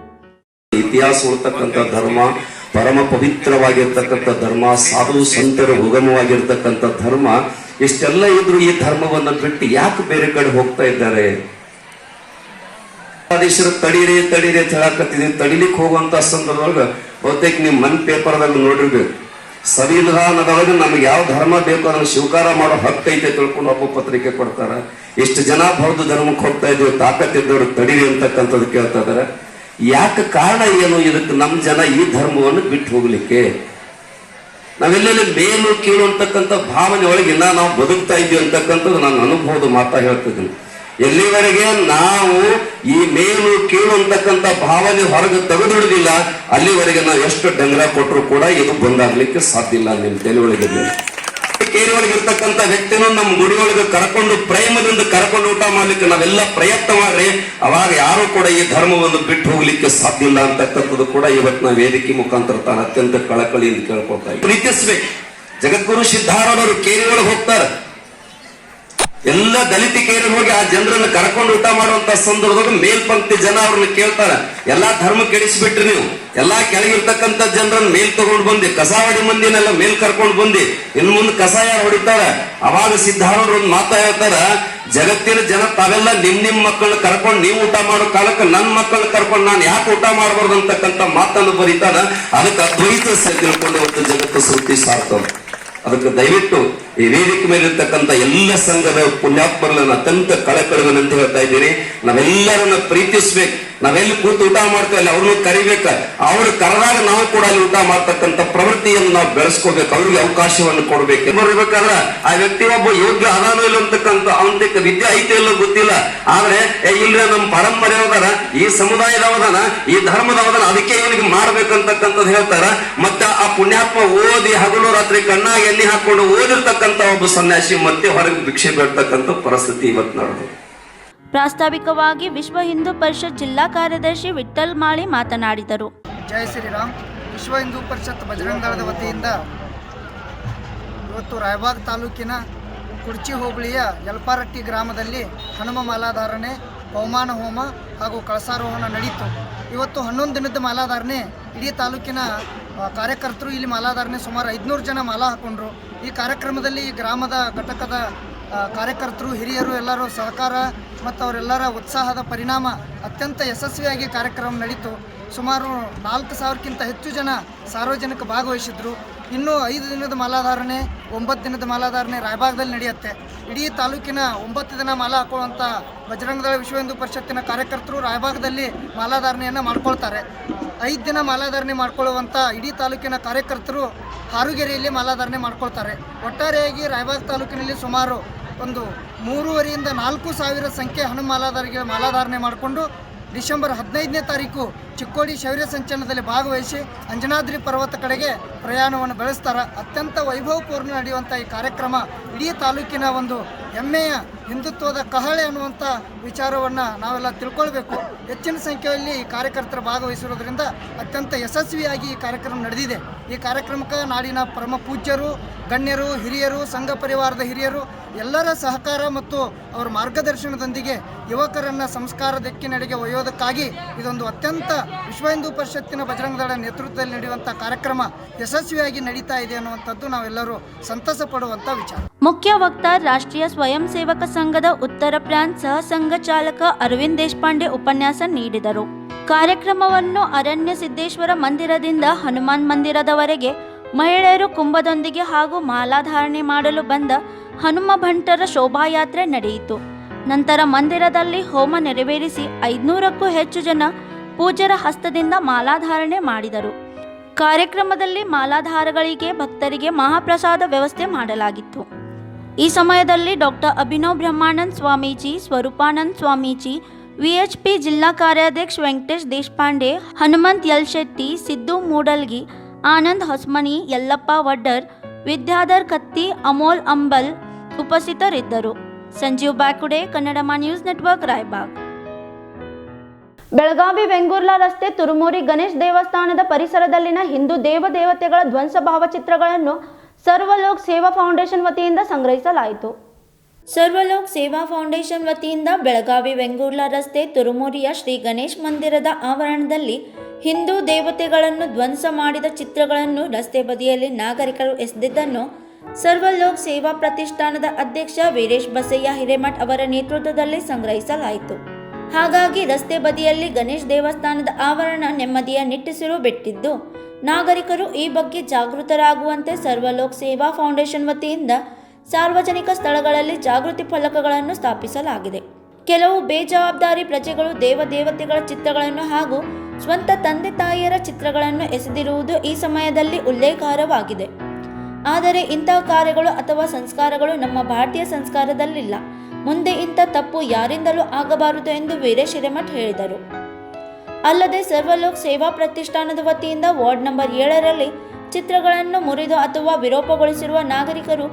ಇತಿಹಾಸ ಉಳ್ತಕ್ಕಂಥ ಧರ್ಮ, ಪರಮ ಪವಿತ್ರವಾಗಿರ್ತಕ್ಕಂಥ ಧರ್ಮ, ಸಾಧು ಸಂತರ ಉಗಮವಾಗಿರ್ತಕ್ಕಂಥ ಧರ್ಮ, ಇಷ್ಟೆಲ್ಲ ಇದ್ರು ಈ ಧರ್ಮವನ್ನು ಬಿಟ್ಟು ಯಾಕೆ ಬೇರೆ ಕಡೆ ಹೋಗ್ತಾ ಇದ್ದಾರೆ? ತಡೀರಿ ತಡೀರಿ ಅಂತ ಹೇಳಕತ್ತಿದೀವಿ. ತಡಿಲಿಕ್ಕೆ ಹೋಗುವಂತ ಸಂದರ್ಭದೊಳಗ ಬಹುತೇಕ ನೀವು ಮನ್ ಪೇಪರ್ದಾಗ ನೋಡಿರ್ಬೇಕು, ಸಂವಿಧಾನದೊಳಗೆ ನಮ್ಗೆ ಯಾವ ಧರ್ಮ ಬೇಕು ಅದನ್ನು ಸ್ವೀಕಾರ ಮಾಡೋ ಹಕ್ಕು ಐತೆ ತಿಳ್ಕೊಂಡು ಒಬ್ಬ ಪತ್ರಿಕೆ ಕೊಡ್ತಾರ. ಇಷ್ಟು ಜನ ಬೌದ್ಧ ಧರ್ಮಕ್ಕೆ ಹೋಗ್ತಾ ಇದ್ದೀವಿ, ತಾಕತ್ತಿದ್ದವರು ತಡೀರಿ ಅಂತಕ್ಕಂಥದ್ದು ಕೇಳ್ತಾ ಇದಾರೆ. ಯಾಕೆ ಕಾರಣ ಏನು ಇದಕ್ಕೆ? ನಮ್ಮ ಜನ ಈ ಧರ್ಮವನ್ನು ಬಿಟ್ಟು ಹೋಗ್ಲಿಕ್ಕೆ ನಾವೆಲ್ಲೆಲ್ಲಿ ಮೇಲು ಕೀಳು ಅಂತಕ್ಕಂಥ ಭಾವನೆ ಒಳಗಿನ್ನ ನಾವು ಬದುಕ್ತಾ ಇದ್ದೀವಿ ಅಂತಕ್ಕಂಥದ್ದು ನನ್ನ ಅನುಭವದ ಮಾತಾ ಹೇಳ್ತಿದ್ದೀನಿ. ಎಲ್ಲಿವರೆಗೆ ನಾವು ಈ ಮೇಲು ಕೀಳು ಅಂತಕ್ಕಂಥ ಭಾವನೆ ಹೊರಗೆ ತೆಗೆದುಬಿಡುದಿಲ್ಲ, ಅಲ್ಲಿವರೆಗೆ ನಾವು ಎಷ್ಟು ಡಂಗ್ರ ಕೊಟ್ಟರು ಕೂಡ ಇದು ಬಂದಾಗ್ಲಿಕ್ಕೆ ಸಾಧ್ಯ ಇಲ್ಲ. ನಿಮ್ಮ ತಲೆ ಒಳಗೆ ಕೇರಿ ಒಳಗೆ ಇರ್ತಕ್ಕಂಥ ವ್ಯಕ್ತಿನ ನಮ್ಮ ಗುಡಿ ಒಳಗೆ ಕರ್ಕೊಂಡು ಪ್ರೇಮದಿಂದ ಕರ್ಕೊಂಡು ಊಟ ಮಾಡ್ಲಿಕ್ಕೆ ನಾವೆಲ್ಲ ಪ್ರಯತ್ನ ಮಾಡ್ರಿ, ಅವಾಗ ಯಾರು ಕೂಡ ಈ ಧರ್ಮವನ್ನು ಬಿಟ್ಟು ಹೋಗ್ಲಿಕ್ಕೆ ಸಾಧ್ಯ ಇಲ್ಲ ಅಂತಕ್ಕಂಥದ್ದು ಕೂಡ ಇವತ್ತು ನಾವು ವೇದಿಕೆ ಮುಖಾಂತರ ತಾನು ಅತ್ಯಂತ ಕಳಕಳಿಯಿಂದ ಕೇಳ್ಕೊಳ್ತಾ ಇದ್ದೀವಿ. ಪ್ರೀತಿಸ್ಬೇಕು. ಜಗದ್ಗುರು ಸಿದ್ಧಾರೂಢರು ಕೇರಿ ಒಳಗೆ ಹೋಗ್ತಾರೆ, ಎಲ್ಲ ದಲಿತ ಕೇರಿ ಹೋಗಿ ಆ ಜನರನ್ನ ಕರ್ಕೊಂಡು ಊಟ ಮಾಡುವಂತ ಸಂದರ್ಭದಾಗ ಮೇಲ್ಪಂಕ್ತಿ ಜನ ಅವ್ರನ್ನ ಕೇಳ್ತಾರ, ಎಲ್ಲಾ ಧರ್ಮ ಕೆಡಿಸ್ಬಿಟ್ರಿ ನೀವು, ಎಲ್ಲಾ ಕೆಳಗಿರ್ತಕ್ಕಂಥ ಜನರನ್ನ ಮೇಲ್ ತಗೊಂಡು ಬಂದಿ, ಕಸಾವಡಿ ಮಂದಿನೆಲ್ಲ ಮೇಲ್ ಕರ್ಕೊಂಡು ಬಂದಿ, ಇನ್ನು ಮುಂದೆ ಕಸ ಯಾರು ಹೊಡಿತಾರ? ಅವಾಗ ಸಿದ್ಧಾರೂಢರು ಒಂದು ಮಾತಾ ಹೇಳ್ತಾರ, ಜಗತ್ತಿನ ಜನ ತಾವೆಲ್ಲ ನಿಮ್ ಮಕ್ಕಳನ್ನ ಕರ್ಕೊಂಡು ನೀವು ಊಟ ಮಾಡೋ ಕಾಲಕ್ಕೆ ನನ್ನ ಮಕ್ಕಳನ್ನ ಕರ್ಕೊಂಡು ನಾನು ಯಾಕೆ ಊಟ ಮಾಡಬಾರ್ದು ಅಂತಕ್ಕಂಥ ಮಾತನ್ನು ಬರೀತಾರ. ಅದಕ್ಕೆ ಅದ್ವೈತ ತಿಳ್ಕೊಂಡು ಇವತ್ತು ಜಗತ್ತು ಸೃಷ್ಟಿ ಸಾರ್ತವ. ಅದಕ್ಕೆ ದಯವಿಟ್ಟು ಈ ವೇದಿಕೆ ಮೇಲೆ ಇರ್ತಕ್ಕಂಥ ಎಲ್ಲ ಸಂಘದ ಪುಣ್ಯಾತ್ಮರನ್ನ ಅತ್ಯಂತ ಕಳಕಳಿವನಂತ ಹೇಳ್ತಾ ಇದ್ದೀನಿ. ನಾವೆಲ್ಲರನ್ನ ಪ್ರೀತಿಸ್ಬೇಕು. ನಾವೆಲ್ಲಿ ಕೂತು ಊಟ ಮಾಡ್ತೇವೆ ಅವ್ರನ್ನ ಕರಿಬೇಕ, ಅವ್ರು ಕರೆದಾಗ ನಾವು ಕೂಡ ಅಲ್ಲಿ ಊಟ ಮಾಡ್ತಕ್ಕಂಥ ಪ್ರವೃತ್ತಿಯನ್ನು ನಾವು ಬೆಳೆಸ್ಕೋಬೇಕು, ಅವ್ರಿಗೆ ಅವಕಾಶವನ್ನು ಕೊಡ್ಬೇಕು. ಬರ್ಬೇಕಾದ್ರೆ ಆ ವ್ಯಕ್ತಿ ಒಬ್ಬ ಯೋಗ್ಯ ಅದಾನೋ ಇಲ್ಲ ಅಂತಕ್ಕಂಥ ಅವನಿಗೆ ವಿದ್ಯೆ ಐತೆ ಇಲ್ಲೋ ಗೊತ್ತಿಲ್ಲ, ಆದ್ರೆ ಇಲ್ಲೇ ನಮ್ಮ ಪರಂಪರೆ ಅವದಾನ, ಈ ಸಮುದಾಯದವದಾನ, ಈ ಧರ್ಮದವದಾನ, ಅದಕ್ಕೆ ಇವನಿಗೆ ಮಾಡ್ಬೇಕಂತಕ್ಕಂಥದ್ದು ಹೇಳ್ತಾರ. ಮತ್ತೆ ಆ ಪುಣ್ಯಾತ್ಮ ಓದಿ ಹಗಲು ರಾತ್ರಿ ಕಣ್ಣಾಗಿ ಎಣ್ಣೆ ಹಾಕೊಂಡು ಓದಿರ್ತಕ್ಕಂಥ ಒಬ್ಬ ಸನ್ಯಾಸಿ ಮತ್ತೆ ಹೊರಗೆ ಭಿಕ್ಷೆ ಬೇಡ್ತಕ್ಕಂಥ ಪರಿಸ್ಥಿತಿ ಇವತ್ತು ನಡೆದು. ಪ್ರಾಸ್ತಾವಿಕವಾಗಿ ವಿಶ್ವ ಹಿಂದೂ ಪರಿಷತ್ ಜಿಲ್ಲಾ ಕಾರ್ಯದರ್ಶಿ ವಿಠ್ಠಲ್ ಮಾಳಿ ಮಾತನಾಡಿದರು. ಜೈ ಶ್ರೀರಾಮ್. ವಿಶ್ವ ಹಿಂದೂ ಪರಿಷತ್ ಬಜರಂಗ ದಳದ ವತಿಯಿಂದ ಇವತ್ತು ರಾಯಬಾಗ್ ತಾಲೂಕಿನ ಕುರ್ಚಿ ಹೋಬಳಿಯ ಯಲ್ಪಾರಟ್ಟಿ ಗ್ರಾಮದಲ್ಲಿ ಹನುಮ ಮಾಲಾಧಾರಣೆ, ಪವಮಾನ ಹೋಮ ಹಾಗೂ ಕಳಸಾರೋಹಣ ನಡೆಯಿತು. ಇವತ್ತು 11 ದಿನದ ಮಾಲಾಧಾರಣೆ. ಇಡೀ ತಾಲೂಕಿನ ಕಾರ್ಯಕರ್ತರು ಇಲ್ಲಿ ಮಾಲಾಧಾರಣೆ ಸುಮಾರು 500 ಜನ ಮಾಲಾ ಹಾಕೊಂಡ್ರು. ಈ ಕಾರ್ಯಕ್ರಮದಲ್ಲಿ ಈ ಗ್ರಾಮದ ಘಟಕದ ಕಾರ್ಯಕರ್ತರು, ಹಿರಿಯರು ಎಲ್ಲರೂ ಸಹಕಾರ ಮತ್ತು ಅವರೆಲ್ಲರ ಉತ್ಸಾಹದ ಪರಿಣಾಮ ಅತ್ಯಂತ ಯಶಸ್ವಿಯಾಗಿ ಕಾರ್ಯಕ್ರಮ ನಡೀತು. ಸುಮಾರು 4,000ಕ್ಕಿಂತ ಹೆಚ್ಚು ಜನ ಸಾರ್ವಜನಿಕ ಭಾಗವಹಿಸಿದ್ರು. ಇನ್ನೂ 5 ದಿನದ ಮಾಲಾಧಾರಣೆ, 9 ದಿನದ ಮಾಲಾಧಾರಣೆ ರಾಯಬಾಗದಲ್ಲಿ ನಡೆಯುತ್ತೆ. ಇಡೀ ತಾಲೂಕಿನ 9 ದಿನ ಮಾಲಾ ಹಾಕೊಳ್ಳುವಂಥ ಬಜರಂಗದಳ ವಿಶ್ವ ಹಿಂದೂ ಪರಿಷತ್ತಿನ ಕಾರ್ಯಕರ್ತರು ರಾಯಬಾಗದಲ್ಲಿ ಮಾಲಾಧಾರಣೆಯನ್ನು ಮಾಡ್ಕೊಳ್ತಾರೆ. 5 ದಿನ ಮಾಲಾಧಾರಣೆ ಮಾಡ್ಕೊಳ್ಳುವಂಥ ಇಡೀ ತಾಲೂಕಿನ ಕಾರ್ಯಕರ್ತರು ಹಾರುಗೆರೆಯಲ್ಲಿ ಮಾಲಾಧಾರಣೆ ಮಾಡ್ಕೊಳ್ತಾರೆ. ಒಟ್ಟಾರೆಯಾಗಿ ರಾಯಬಾಗ್ ತಾಲೂಕಿನಲ್ಲಿ ಸುಮಾರು ಒಂದು 3,500 ರಿಂದ 4,000 ಸಂಖ್ಯೆ ಹನುಮ ಮಾಲಾಧಾರಿಗಳ ಮಾಲಾಧಾರಣೆ ಮಾಡಿಕೊಂಡು ಡಿಸೆಂಬರ್ 15ನೇ ತಾರೀಕು ಚಿಕ್ಕೋಡಿ ಶೌರ್ಯ ಸಂಚಲನದಲ್ಲಿ ಭಾಗವಹಿಸಿ ಅಂಜನಾದ್ರಿ ಪರ್ವತ ಕಡೆಗೆ ಪ್ರಯಾಣವನ್ನು ಬೆಳೆಸ್ತಾರೆ. ಅತ್ಯಂತ ವೈಭವಪೂರ್ಣ ನಡೆಯುವಂಥ ಈ ಕಾರ್ಯಕ್ರಮ ಇಡೀ ತಾಲೂಕಿನ ಒಂದು ಹೆಮ್ಮೆಯ ಹಿಂದುತ್ವದ ಕಹಳೆ ಅನ್ನುವಂಥ ವಿಚಾರವನ್ನು ನಾವೆಲ್ಲ ತಿಳ್ಕೊಳ್ಬೇಕು. ಹೆಚ್ಚಿನ ಸಂಖ್ಯೆಯಲ್ಲಿ ಈ ಕಾರ್ಯಕರ್ತರು ಭಾಗವಹಿಸಿರೋದ್ರಿಂದ ಅತ್ಯಂತ ಯಶಸ್ವಿಯಾಗಿ ಈ ಕಾರ್ಯಕ್ರಮ ನಡೆದಿದೆ. ಈ ಕಾರ್ಯಕ್ರಮಕ್ಕೆ ನಾಡಿನ ಪರಮ ಪೂಜ್ಯರು, ಗಣ್ಯರು, ಹಿರಿಯರು, ಸಂಘ ಪರಿವಾರದ ಹಿರಿಯರು ಎಲ್ಲರ ಸಹಕಾರ ಮತ್ತು ಅವರ ಮಾರ್ಗದರ್ಶನದೊಂದಿಗೆ ಯುವಕರನ್ನು ಸಂಸ್ಕಾರ ದಿಕ್ಕಿನೆಡೆಗೆ ಒಯ್ಯೋದಕ್ಕಾಗಿ ಇದೊಂದು ಅತ್ಯಂತ ವಿಶ್ವ ಹಿಂದೂ ಪರಿಷತ್ತಿನ ಬಜರಂಗ ದಳ ನೇತೃತ್ವದಲ್ಲಿ ನಡೆಯುವಂಥ ಕಾರ್ಯಕ್ರಮ ಯಶಸ್ವಿಯಾಗಿ ನಡೀತಾ ಇದೆ ಅನ್ನುವಂಥದ್ದು ನಾವೆಲ್ಲರೂ ಸಂತಸ ಪಡುವಂಥ ವಿಚಾರ. ಮುಖ್ಯ ವಕ್ತಾರ ರಾಷ್ಟ್ರೀಯ ಸ್ವಯಂ ಸೇವಕ ಸಂಘದ ಉತ್ತರ ಪ್ರಾಂತ್ ಸಹ ಸಂಘ ಚಾಲಕ ಅರವಿಂದ್ ದೇಶಪಾಂಡೆ ಉಪನ್ಯಾಸ ನೀಡಿದರು. ಕಾರ್ಯಕ್ರಮವನ್ನು ಅರಣ್ಯ ಸಿದ್ದೇಶ್ವರ ಮಂದಿರದಿಂದ ಹನುಮಾನ್ ಮಂದಿರದವರೆಗೆ ಮಹಿಳೆಯರು ಕುಂಭದೊಂದಿಗೆ ಹಾಗೂ ಮಾಲಾಧಾರಣೆ ಮಾಡಲು ಬಂದ ಹನುಮ ಭಂಟರ ಶೋಭಾಯಾತ್ರೆ ನಡೆಯಿತು. ನಂತರ ಮಂದಿರದಲ್ಲಿ ಹೋಮ ನೆರವೇರಿಸಿ 500ಕ್ಕೂ ಹೆಚ್ಚು ಜನ ಪೂಜ್ಯರ ಹಸ್ತದಿಂದ ಮಾಲಾಧಾರಣೆ ಮಾಡಿದರು. ಕಾರ್ಯಕ್ರಮದಲ್ಲಿ ಮಾಲಾಧಾರಗಳಿಗೆ ಭಕ್ತರಿಗೆ ಮಹಾಪ್ರಸಾದ ವ್ಯವಸ್ಥೆ ಮಾಡಲಾಗಿತ್ತು. ಈ ಸಮಯದಲ್ಲಿ ಡಾಕ್ಟರ್ ಅಭಿನವ್ ಬ್ರಹ್ಮಾನಂದ್ ಸ್ವಾಮೀಜಿ, ಸ್ವರೂಪಾನಂದ್ ಸ್ವಾಮೀಜಿ, ವಿಎಚ್ಪಿ ಜಿಲ್ಲಾ ಕಾರ್ಯಾಧ್ಯಕ್ಷ ವೆಂಕಟೇಶ್ ದೇಶಪಾಂಡೆ, ಹನುಮಂತ್ ಯಲ್ಶೆಟ್ಟಿ, ಸಿದ್ದು ಮೂಡಲ್ಗಿ, ಆನಂದ್ ಹೊಸ್ಮನಿ, ಯಲ್ಲಪ್ಪ ವಡ್ಡರ್, ವಿದ್ಯಾಧರ್ ಕತ್ತಿ, ಅಮೋಲ್ ಅಂಬಲ್ ಉಪಸ್ಥಿತರಿದ್ದರು. Sanjeev Bakude, Kannadama news network, Raybag. ಬೆಳಗಾವಿ ವೆಂಗೂರ್ಲಾ ರಸ್ತೆ ತುರುಮೂರಿ ಗಣೇಶ್ ದೇವಸ್ಥಾನದ ಪರಿಸರದಲ್ಲಿನ ಹಿಂದೂ ದೇವದೇವತೆಗಳ ಧ್ವಂಸ ಭಾವಚಿತ್ರಗಳನ್ನು ಸರ್ವಲೋಕ್ ಸೇವಾ ಫೌಂಡೇಶನ್ ವತಿಯಿಂದ ಸಂಗ್ರಹಿಸಲಾಯಿತು. ಸರ್ವಲೋಕ್ ಸೇವಾ ಫೌಂಡೇಶನ್ ವತಿಯಿಂದ ಬೆಳಗಾವಿ ವೆಂಗೂರ್ಲಾ ರಸ್ತೆ ತುರುಮೂರಿಯ ಶ್ರೀ ಗಣೇಶ್ ಮಂದಿರದ ಆವರಣದಲ್ಲಿ ಹಿಂದೂ ದೇವತೆಗಳನ್ನು ಧ್ವಂಸ ಮಾಡಿದ ಚಿತ್ರಗಳನ್ನು ರಸ್ತೆ ಬದಿಯಲ್ಲಿ ನಾಗರಿಕರು ಎಸೆದಿದ್ದನ್ನು ಸರ್ವಲೋಕ್ ಸೇವಾ ಪ್ರತಿಷ್ಠಾನದ ಅಧ್ಯಕ್ಷ ವೀರೇಶ್ ಬಸಯ್ಯ ಹಿರೇಮಠ್ ಅವರ ನೇತೃತ್ವದಲ್ಲಿ ಸಂಗ್ರಹಿಸಲಾಯಿತು. ಹಾಗಾಗಿ ರಸ್ತೆ ಬದಿಯಲ್ಲಿ ಗಣೇಶ್ ದೇವಸ್ಥಾನದ ಆವರಣ ನೆಮ್ಮದಿಯ ನಿಟ್ಟುಸಿರು ಬಿಟ್ಟಿದ್ದು, ನಾಗರಿಕರು ಈ ಬಗ್ಗೆ ಜಾಗೃತರಾಗುವಂತೆ ಸರ್ವಲೋಕ್ ಸೇವಾ ಫೌಂಡೇಶನ್ ವತಿಯಿಂದ ಸಾರ್ವಜನಿಕ ಸ್ಥಳಗಳಲ್ಲಿ ಜಾಗೃತಿ ಫಲಕಗಳನ್ನು ಸ್ಥಾಪಿಸಲಾಗಿದೆ. ಕೆಲವು ಬೇಜವಾಬ್ದಾರಿ ಪ್ರಜೆಗಳು ದೇವದೇವತೆಗಳ ಚಿತ್ರಗಳನ್ನು ಹಾಗೂ ಸ್ವಂತ ತಂದೆ ತಾಯಿಯರ ಚಿತ್ರಗಳನ್ನು ಎಸೆದಿರುವುದು ಈ ಸಮಯದಲ್ಲಿ ಉಲ್ಲೇಖಾರ್ಹವಾಗಿದೆ. ಆದರೆ ಇಂತಹ ಕಾರ್ಯಗಳು ಅಥವಾ ಸಂಸ್ಕಾರಗಳು ನಮ್ಮ ಭಾರತೀಯ ಸಂಸ್ಕಾರದಲ್ಲಿಲ್ಲ. ಮುಂದೆ ಇಂಥ ತಪ್ಪು ಯಾರಿಂದಲೂ ಆಗಬಾರದು ಎಂದು ವೀರೇಶ್ ಹಿರೇಮಠ್ ಹೇಳಿದರು. ಅಲ್ಲದೆ ಸರ್ವಲೋಕ್ ಸೇವಾ ಪ್ರತಿಷ್ಠಾನದ ವತಿಯಿಂದ ವಾರ್ಡ್ ನಂಬರ್ 7ರಲ್ಲಿ ಚಿತ್ರಗಳನ್ನು ಮುರಿದು ಅಥವಾ ವಿರೂಪಗೊಳಿಸಿರುವ ನಾಗರಿಕರು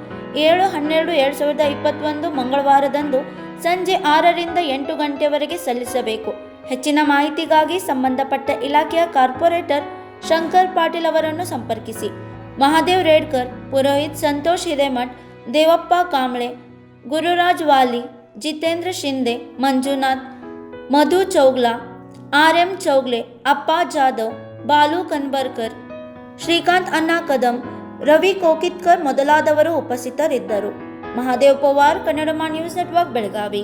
7/12/2021 ಮಂಗಳವಾರದಂದು ಸಂಜೆ 6ರಿಂದ 8 ಗಂಟೆವರೆಗೆ ಸಲ್ಲಿಸಬೇಕು. ಹೆಚ್ಚಿನ ಮಾಹಿತಿಗಾಗಿ ಸಂಬಂಧಪಟ್ಟ ಇಲಾಖೆಯ ಕಾರ್ಪೊರೇಟರ್ ಶಂಕರ್ ಪಾಟೀಲ್ ಅವರನ್ನು ಸಂಪರ್ಕಿಸಿ. ಮಹಾದೇವ್ ರೇಡ್ಕರ್, ಪುರೋಹಿತ್ ಸಂತೋಷ್ ಹಿರೇಮಠ್, ದೇವಪ್ಪ ಕಾಂಬ್ಳೆ, ಗುರುರಾಜ್ ವಾಲಿ, ಜಿತೇಂದ್ರ ಶಿಂದೆ, ಮಂಜುನಾಥ್, ಮಧು ಚೌಗ್ಲಾ, RM ಚೌಗ್ಲೆ, ಅಪ್ಪ ಜಾಧವ್, ಬಾಲು ಕನ್ಬರ್ಕರ್, ಶ್ರೀಕಾಂತ್ ಅಣ್ಣಾ ಕದಂ, ರವಿ ಕೋಕಿತ್ಕರ್ ಮೊದಲಾದವರು ಉಪಸ್ಥಿತರಿದ್ದರು. Mahadev Pawar, Kannadama news network, Belagavi.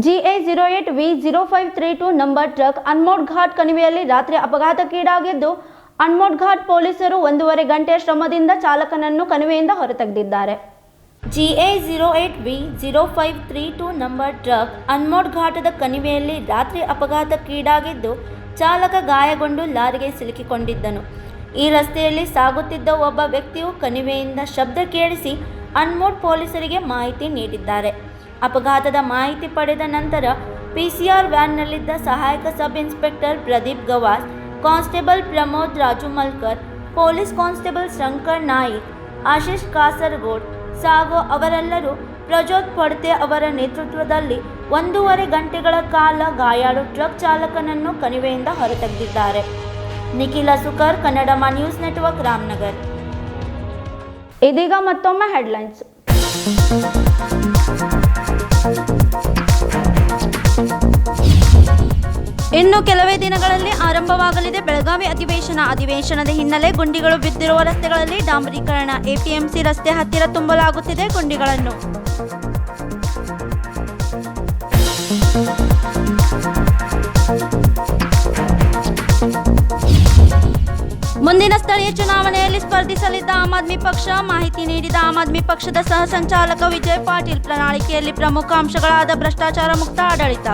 GA08V0532 number truck Anmod Ghat ಕಣಿವೆಯಲ್ಲಿ ರಾತ್ರಿ ಅಪಘಾತಕ್ಕೀಡಾಗಿದ್ದು, ಅನ್ಮೋಡ್ ಘಾಟ್ ಪೊಲೀಸರು 1.5 ಗಂಟೆಯ ಶ್ರಮದಿಂದ ಚಾಲಕನನ್ನು ಕಣಿವೆಯಿಂದ ಹೊರತೆಗೆದಿದ್ದಾರೆ. GA08V0532 ನಂಬರ್ ಟ್ರಕ್ ಅನ್ಮೋಡ್ ಘಾಟದ ಕಣಿವೆಯಲ್ಲಿ ರಾತ್ರಿ ಅಪಘಾತಕ್ಕೀಡಾಗಿದ್ದು, ಚಾಲಕ ಗಾಯಗೊಂಡು ಲಾರಿಗೆ ಸಿಲುಕಿಕೊಂಡಿದ್ದನು. ಈ ರಸ್ತೆಯಲ್ಲಿ ಸಾಗುತ್ತಿದ್ದ ಒಬ್ಬ ವ್ಯಕ್ತಿಯು ಕಣಿವೆಯಿಂದ ಶಬ್ದ ಕೇಳಿಸಿ ಅನ್ಮೋಡ್ ಪೊಲೀಸರಿಗೆ ಮಾಹಿತಿ ನೀಡಿದ್ದಾರೆ. ಅಪಘಾತದ ಮಾಹಿತಿ ಪಡೆದ ನಂತರ PCR ವ್ಯಾನ್ನಲ್ಲಿದ್ದ ಸಹಾಯಕ sub inspector Pradeep Gawas, constable Pramod Raju Malkar, police constable Shankar Naik, Ashish Kasaragod, ಸಾಗೋ ಅವರೆಲ್ಲರೂ ಪ್ರಜೋತ್ ಪಡ್ತೆ ಅವರ ನೇತೃತ್ವದಲ್ಲಿ 1.5 ಗಂಟೆಗಳ ಕಾಲ ಗಾಯಾಳು ಟ್ರಕ್ ಚಾಲಕನನ್ನು ಕಣಿವೆಯಿಂದ ಹೊರತೆಗೆದಿದ್ದಾರೆ. ನಿಖಿಲ ಸುಕರ್, ಕನ್ನಡಮ ನ್ಯೂಸ್ ನೆಟ್ವರ್ಕ್, ರಾಮನಗರ್. ಇದೀಗ ಮತ್ತೊಮ್ಮೆ ಹೆಡ್ಲೈನ್ಸ್. ಇನ್ನು ಕೆಲವೇ ದಿನಗಳಲ್ಲಿ ಆರಂಭವಾಗಲಿದೆ ಬೆಳಗಾವಿ ಅಧಿವೇಶನದ ಹಿನ್ನೆಲೆ ಗುಂಡಿಗಳು ಬಿದ್ದಿರುವ ರಸ್ತೆಗಳಲ್ಲಿ ಡಾಂಬರೀಕರಣ. APMC ರಸ್ತೆ ಹತ್ತಿರ ತುಂಬಲಾಗುತ್ತಿದೆ ಗುಂಡಿಗಳನ್ನು. ಮುಂದಿನ ಸ್ಥಳೀಯ ಚುನಾವಣೆಯಲ್ಲಿ ಸ್ಪರ್ಧಿಸಲಿದ್ದ ಆಮ್ ಆದ್ಮಿ ಪಕ್ಷ ಮಾಹಿತಿ ನೀಡಿದ ಆಮ್ ಆದ್ಮಿ ಪಕ್ಷದ ಸಹ ಸಂಚಾಲಕ ವಿಜಯ್ ಪಾಟೀಲ್, ಪ್ರಣಾಳಿಕೆಯಲ್ಲಿ ಪ್ರಮುಖ ಅಂಶಗಳಾದ ಭ್ರಷ್ಟಾಚಾರ ಮುಕ್ತ ಆಡಳಿತ.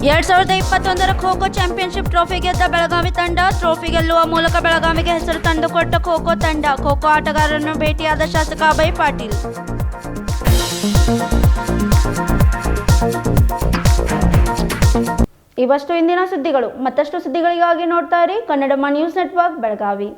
2021ರ ಖೋ ಖೋ ಚಾಂಪಿಯನ್ಶಿಪ್ ಟ್ರೋಫಿ ಗೆದ್ದ ಬೆಳಗಾವಿ ತಂಡ. ಟ್ರೋಫಿ ಗೆಲ್ಲುವ ಮೂಲಕ ಬೆಳಗಾವಿಗೆ ಹೆಸರು ತಂದುಕೊಟ್ಟ ಖೋ ಖೋ ತಂಡ. ಖೋ ಖೋ ಆಟಗಾರರನ್ನು ಭೇಟಿಯಾದ ಶಾಸಕ ಅಭಯ್ ಪಾಟೀಲ್. ಇವಷ್ಟು ಇಂದಿನ ಸುದ್ದಿಗಳು. ಮತ್ತಷ್ಟು ಸುದ್ದಿಗಳಿಗಾಗಿ ನೋಡ್ತಾ ಇರಿ ಕನ್ನಡಮ್ಮ ನ್ಯೂಸ್ ನೆಟ್ವರ್ಕ್ ಬೆಳಗಾವಿ.